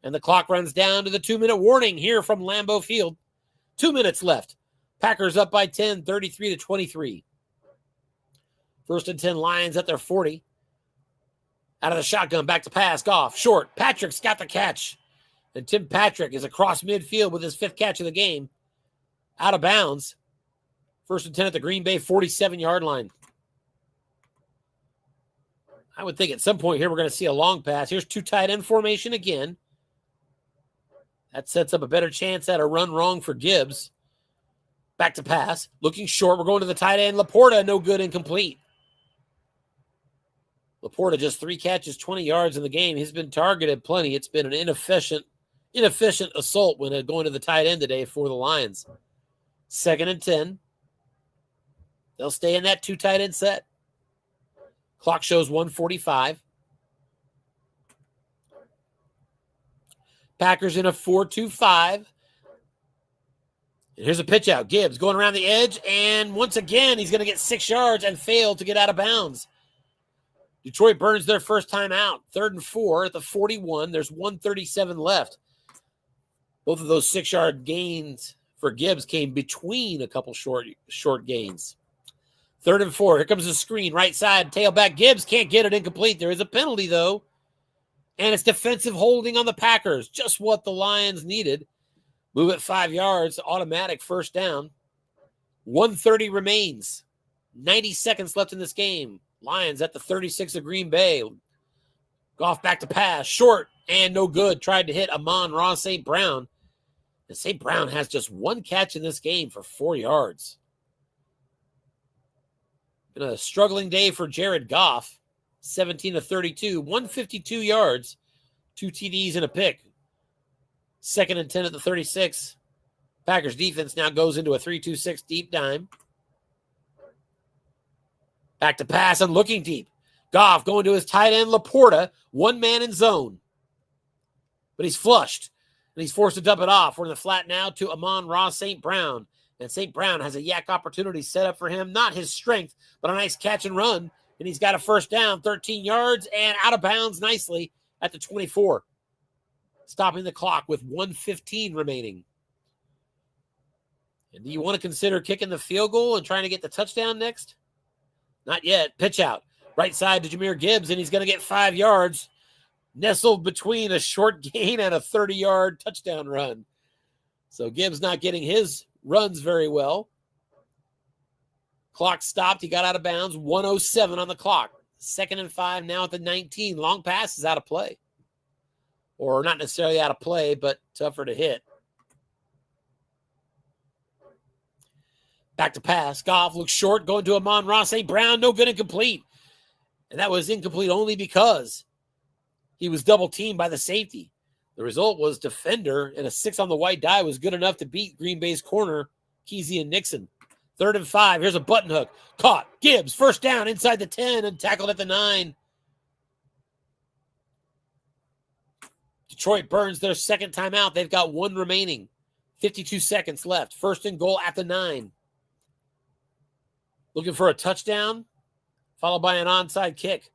And the clock runs down to the 2-minute warning here from Lambeau Field. 2 minutes left. Packers up by 10, 33-23. 1st and 10, Lions at their 40. Out of the shotgun, back to pass, Goff, short. Patrick's got the catch. And Tim Patrick is across midfield with his 5th catch of the game. Out of bounds. 1st and 10 at the Green Bay 47-yard line. I would think at some point here we're going to see a long pass. Here's 2 tight end formation again. That sets up a better chance at a run wrong for Gibbs. Back to pass. Looking short. We're going to the tight end. Laporta, no good, incomplete. Laporta just 3 catches, 20 yards in the game. He's been targeted plenty. It's been an inefficient assault when going to the tight end today for the Lions. 2nd and 10. They'll stay in that 2 tight end set. Clock shows 1:45. Packers in a 4-2-5. And here's a pitch out. Gibbs going around the edge, and once again, he's going to get 6 yards and fail to get out of bounds. Detroit burns their first time out. 3rd and 4 at the 41. There's 1:37 left. Both of those 6-yard gains for Gibbs came between a couple short gains. 3rd and 4. Here comes the screen. Right side. Tailback. Gibbs can't get it incomplete. There is a penalty, though. And it's defensive holding on the Packers. Just what the Lions needed. Move it 5 yards. Automatic first down. 1:30 remains. 90 seconds left in this game. Lions at the 36 of Green Bay. Goff back to pass. Short and no good. Tried to hit Amon-Ra St. Brown. And St. Brown has just one catch in this game for 4 yards. Been a struggling day for Jared Goff. 17 of 32, 152 yards, 2 TDs and a pick. 2nd and 10 at the 36. Packers defense now goes into a 3-2-6 deep dime. Back to pass and looking deep. Goff going to his tight end, Laporta, one man in zone. But he's flushed, and he's forced to dump it off. We're in the flat now to Amon-Ra St. Brown. And St. Brown has a yak opportunity set up for him. Not his strength, but a nice catch and run. And he's got a first down, 13 yards, and out of bounds nicely at the 24. Stopping the clock with 1:15 remaining. And do you want to consider kicking the field goal and trying to get the touchdown next? Not yet. Pitch out. Right side to Jahmyr Gibbs, and he's going to get 5 yards. Nestled between a short gain and a 30-yard touchdown run. So Gibbs not getting his runs very well. Clock stopped. He got out of bounds. 1:07 on the clock. 2nd and 5 now at the 19. Long pass is out of play. Or not necessarily out of play, but tougher to hit. Back to pass. Goff looks short, going to Amon-Ra St. Brown. No good, incomplete. And that was incomplete only because he was double-teamed by the safety. The result was defender, and a 6 on the white die was good enough to beat Green Bay's corner, Kesey and Nixon. 3rd and 5. Here's a button hook. Caught. Gibbs, first down inside the 10 and tackled at the 9. Detroit burns their second timeout. They've got 1 remaining. 52 seconds left. 1st and goal at the 9. Looking for a touchdown, followed by an onside kick.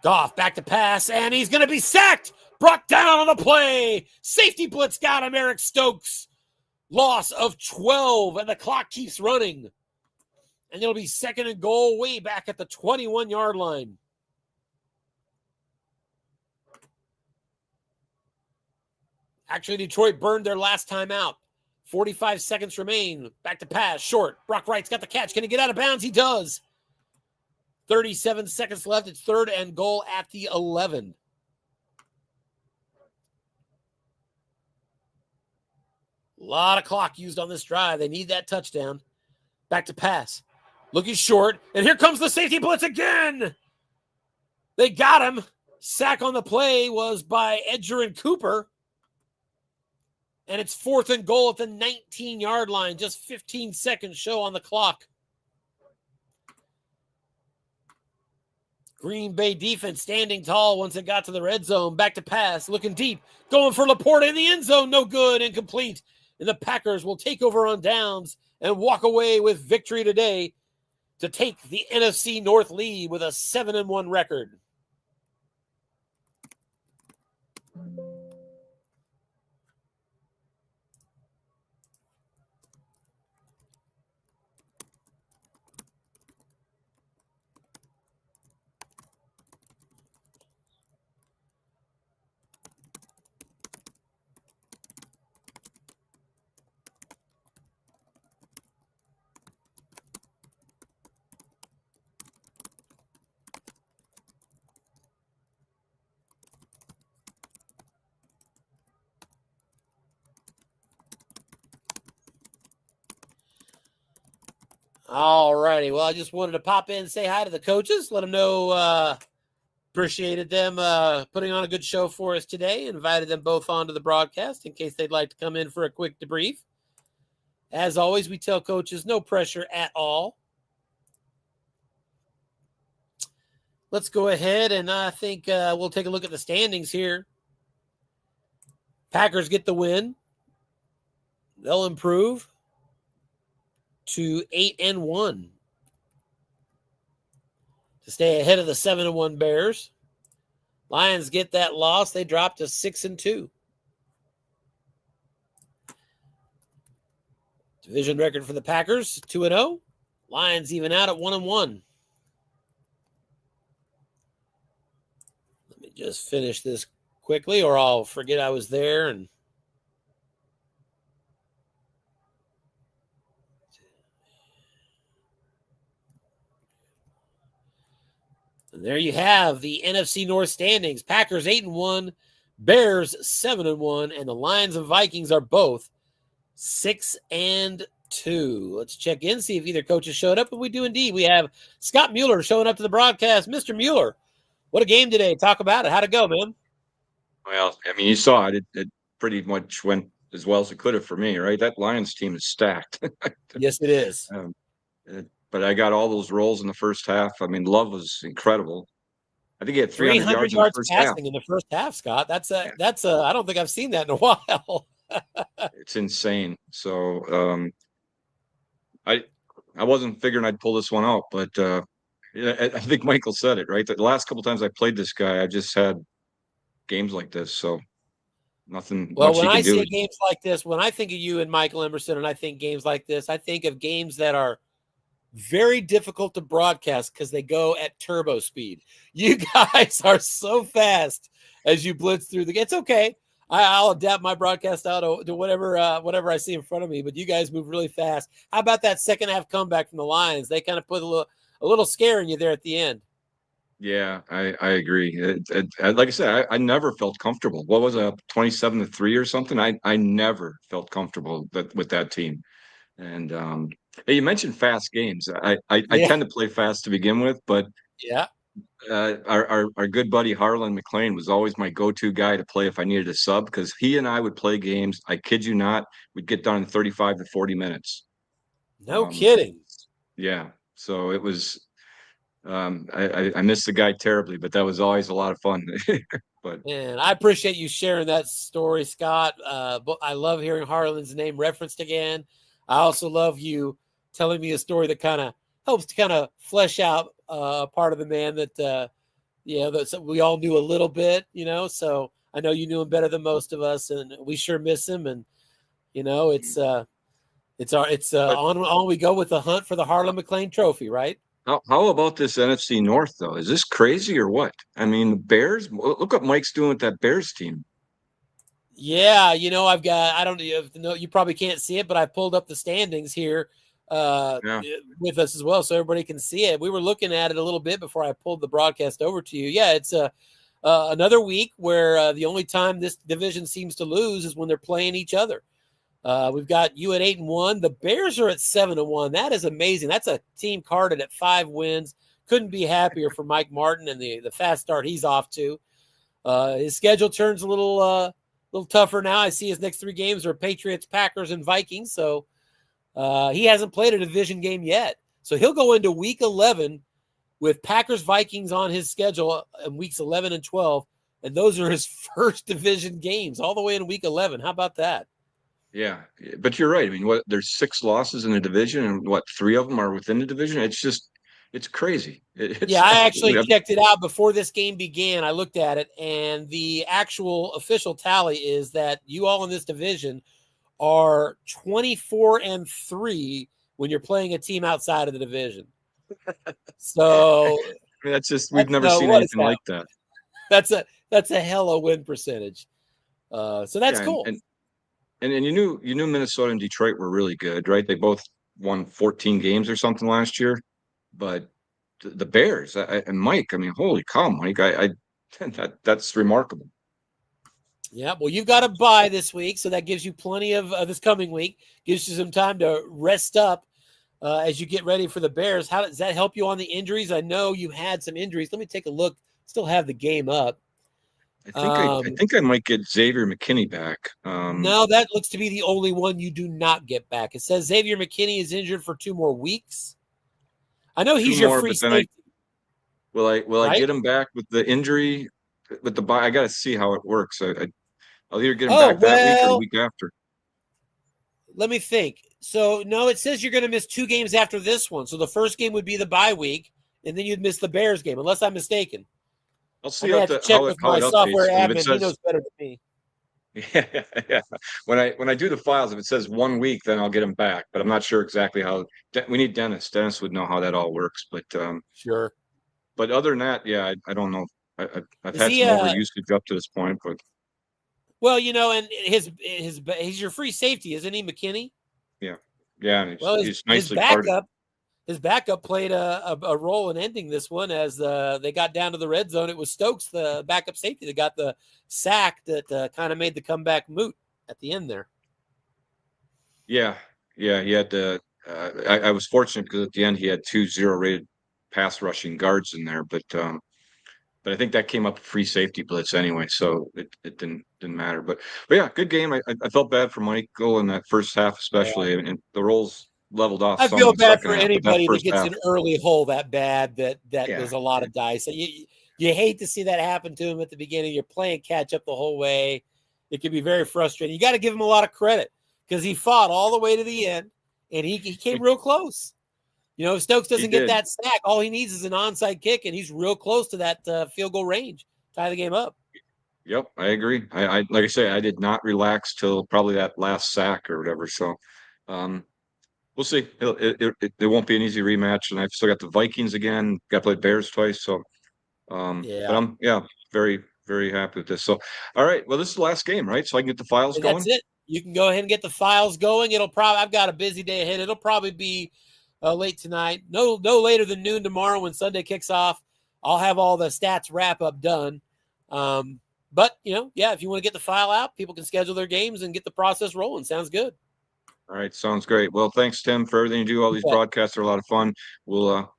Goff back to pass, and he's going to be sacked. Brought down on the play. Safety blitz got him, Eric Stokes. Loss of 12, and the clock keeps running. And it'll be 2nd and goal way back at the 21-yard line. Actually, Detroit burned their last time out. 45 seconds remain. Back to pass. Short. Brock Wright's got the catch. Can he get out of bounds? He does. 37 seconds left. It's 3rd and goal at the 11. A lot of clock used on this drive. They need that touchdown. Back to pass. Looking short. And here comes the safety blitz again. They got him. Sack on the play was by Edger and Cooper. And it's 4th and goal at the 19-yard line. Just 15 seconds show on the clock. Green Bay defense standing tall once it got to the red zone. Back to pass. Looking deep. Going for Laporta in the end zone. No good. Incomplete. And the Packers will take over on downs and walk away with victory today to take the NFC North lead with a 7-1 record. All righty. Well, I just wanted to pop in and say hi to the coaches. Let them know appreciated them putting on a good show for us today. Invited them both onto the broadcast in case they'd like to come in for a quick debrief. As always, we tell coaches no pressure at all. Let's go ahead and I think we'll take a look at the standings here. Packers get the win. They'll improve to 8-1 to stay ahead of the 7-1 Bears. Lions get that loss. They drop to 6-2. Division record for the Packers, 2-0. Lions even out at 1-1. Let me just finish this quickly or I'll forget I was there. And there you have the NFC North standings. Packers 8-1, Bears 7-1, and the Lions and Vikings are both 6-2. Let's check in, see if either coach has showed up. And we do indeed. We have Scott Mueller showing up to the broadcast. Mr. Mueller, what a game today. Talk about it. How'd it go, man? Well, I mean, you saw it. It pretty much went as well as it could have for me, right? That Lions team is stacked. Yes, it is. But I got all those roles in the first half. I mean, Love was incredible. I think he had 300 300 yards in the yards first half. passing in the first half, Scott. Yeah, I don't think I've seen that in a while. it's insane. So I I wasn't figuring I'd pull this one out, but yeah, I think Michael said it right. The last couple times I played this guy, I just had games like this. So nothing Well, much when he I can do. say games like this, when I think of you and Michael Emerson, and I think games like this, I think of games that are very difficult to broadcast because they go at turbo speed. You guys are so fast as you blitz through the game. It's okay. I'll adapt my broadcast out to whatever I see in front of me. But you guys move really fast. How about that second half comeback from the Lions? They kind of put a little scare in you there at the end. Yeah, I agree. Like I said, I never felt comfortable. What was it, 27-3 or something? I never felt comfortable with that team. And hey, you mentioned fast games. I Yeah, tend to play fast to begin with, but yeah. our good buddy Harlan McLean was always my go-to guy to play if I needed a sub because he and I would play games. I kid you not, we'd get done in 35 to 40 minutes. No Um, kidding. yeah, so it was. I miss the guy terribly, but that was always a lot of fun. But And I appreciate you sharing that story, Scott. But I love hearing Harlan's name referenced again. I also love you telling me a story that kind of helps to kind of flesh out part of the man that that we all knew a little bit. So I know you knew him better than most of us, and we sure miss him. And but on we go with the hunt for the Harlan McLean Trophy, right? how about this NFC North though? Is this crazy or what? I mean, the Bears. Look what Mike's doing with that Bears team. Yeah, I've got, I don't know, you probably can't see it, but I pulled up the standings here Yeah, with us as well so everybody can see it. We were looking at it a little bit before I pulled the broadcast over to you. Yeah, it's another week where the only time this division seems to lose is when they're playing each other. We've got you at 8-1. The Bears are at 7-1. That is amazing. That's a team carded at 5 wins. Couldn't be happier for Mike Martin and the fast start he's off to. His schedule turns a little tougher now. I see his next 3 games are Patriots, Packers, and Vikings. So he hasn't played a division game yet. So he'll go into week 11 with Packers, Vikings on his schedule in weeks 11 and 12. And those are his first division games all the way in week 11. How about that? yeah, but you're right. I mean, there's 6 losses in the division, and 3 of them are within the division. It's crazy. It's Yeah, I actually absolutely. checked it out before this game began. I looked at it, and the actual official tally is that you all in this division are 24-3 when you're playing a team outside of the division. So I mean, that's just we've that's never seen what is anything that? like that. That's a hella win percentage. So that's Yeah, cool. and you knew Minnesota and Detroit were really good, right? They both won 14 games or something last year, but the Bears and Mike, I mean, holy cow, Mike, I that's remarkable. Yeah, well, you've got a bye this week, so that gives you plenty of this coming week. Gives you some time to rest up as you get ready for the Bears. How does that help you on the injuries? I know you had some injuries. Let me take a look. Still have the game up. I think I might get Xavier McKinney back. No, that looks to be the only one you do not get back. It says Xavier McKinney is injured for 2 more weeks. I know Two he's your more, free but then I safety, will I right? get him back with the injury with the bye? I got to see how it works. I'll either get him Oh, back that week or the well, week after. let me think. So, no, it says you're going to miss 2 games after this one. So the first game would be the bye week, and then you'd miss the Bears game, unless I'm mistaken. I'll I see may have to check with how my it updates software because if it admin. He says knows better than me. yeah, yeah. When I do the files, if it says 1 week, then I'll get him back. But I'm not sure exactly how. We need Dennis. Dennis would know how that all works. Sure. But other than that, yeah, I don't know. I've Is had he some overusage up to this point, but well, and he's your free safety, isn't he, McKinney? yeah, yeah, and Well, he's nicely carded. his backup played a role in ending this one as they got down to the red zone. It was Stokes, the backup safety, that got the sack that kind of made the comeback moot at the end there. Yeah, yeah, he had I was fortunate because at the end he had 2 zero-rated pass rushing guards in there, but I think that came up a free safety blitz anyway, so it didn't matter. But yeah, good game. I felt bad for Michael in that first half, especially, and the roles leveled off I some in feel the bad second for half. But that anybody that first gets half, an early hole that bad that yeah, there's a lot of dice. You hate to see that happen to him at the beginning. You're playing catch up the whole way. It can be very frustrating. You got to give him a lot of credit because he fought all the way to the end and he came real close. You know, if Stokes he doesn't get did. that sack, all he needs is an onside kick, and he's real close to that field goal range. Tie the game up. Yep, I agree. I like I say, I did not relax till probably that last sack or whatever. So, um, we'll see. It won't be an easy rematch, and I've still got the Vikings again. Got to play Bears twice, so but Yeah, I'm very very happy with this. So, all right, well, this is the last game, right? So I can get the files that's going. it. You can go ahead and get the files going. I've got a busy day ahead. It'll probably be late tonight. No later than noon tomorrow when Sunday kicks off. I'll have all the stats wrap up done. But if you want to get the file out, people can schedule their games and get the process rolling. Sounds good. All right, sounds great. Well, thanks, Tim, for everything you do. All these Yeah. broadcasts are a lot of fun. We'll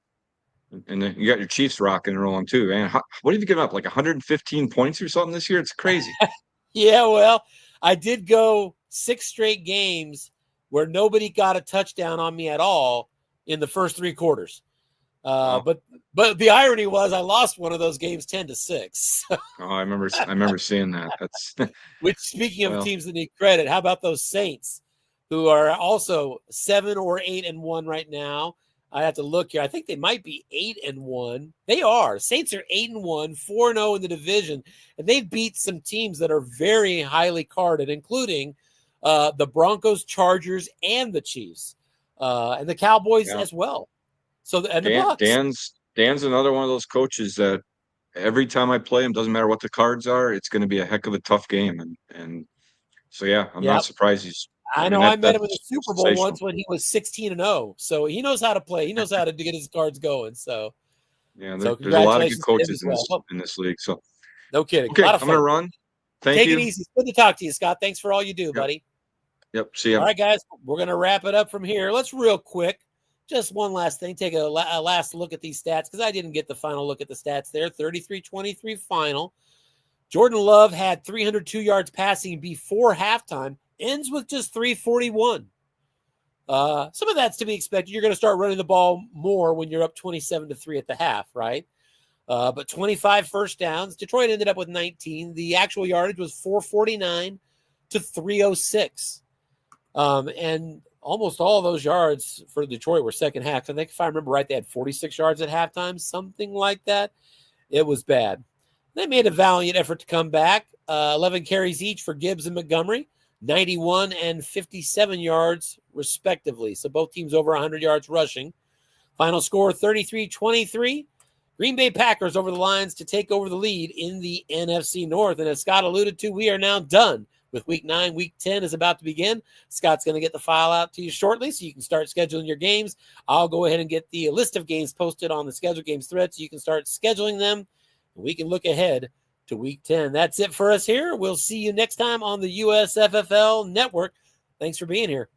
and then you got your Chiefs rocking and rolling too, man. What have you given up? Like 115 points or something this year? It's crazy. Yeah, well, I did go 6 straight games where nobody got a touchdown on me at all in the first 3 quarters. Wow. But the irony was I lost one of those games 10-6. Oh, I remember seeing that. That's Which, speaking of well, teams that need credit, how about those Saints, who are also 7 or 8-1 right now? I have to look here. I think they might be 8-1. They are. Saints are 8-1, 4-0 in the division, and they've beat some teams that are very highly carded, including the Broncos, Chargers, and the Chiefs, and the Cowboys yeah. as well. So, and the Dan, Bucks. Dan's another one of those coaches that every time I play him, doesn't matter what the cards are, it's going to be a heck of a tough game. And so yeah, I'm not Yep. surprised he's. I I mean know I met him in the that's Super Bowl sensational. once when he was 16-0. So he knows how to play. He knows how to get his cards going. Yeah, So there's a lot of good congratulations to him coaches as well. Oh, in this league. So no kidding. A okay, lot of I'm gonna fun. run. Thank Take it you. easy. It's good to talk to you, Scott. Thanks for all you do, Yep. buddy. Yep. See All ya. right, guys, we're going to wrap it up from here. Let's real quick, just one last thing, take a last look at these stats because I didn't get the final look at the stats there. 33-23 final. Jordan Love had 302 yards passing before halftime, ends with just 341. Some of that's to be expected. You're going to start running the ball more when you're up 27-3 at the half, right? But 25 first downs. Detroit ended up with 19. The actual yardage was 449 to 306. And almost all of those yards for Detroit were second half. I think if I remember right, they had 46 yards at halftime, something like that. It was bad. They made a valiant effort to come back. 11 carries each for Gibbs and Montgomery, 91 and 57 yards respectively. So both teams over 100 yards rushing. Final score 33-23. Green Bay Packers over the lines to take over the lead in the NFC North. And as Scott alluded to, we are now done with Week 9. Week 10 is about to begin. Scott's going to get the file out to you shortly so you can start scheduling your games. I'll go ahead and get the list of games posted on the Schedule Games thread so you can start scheduling them. We can look ahead to Week 10. That's it for us here. We'll see you next time on the USFFL Network. Thanks for being here.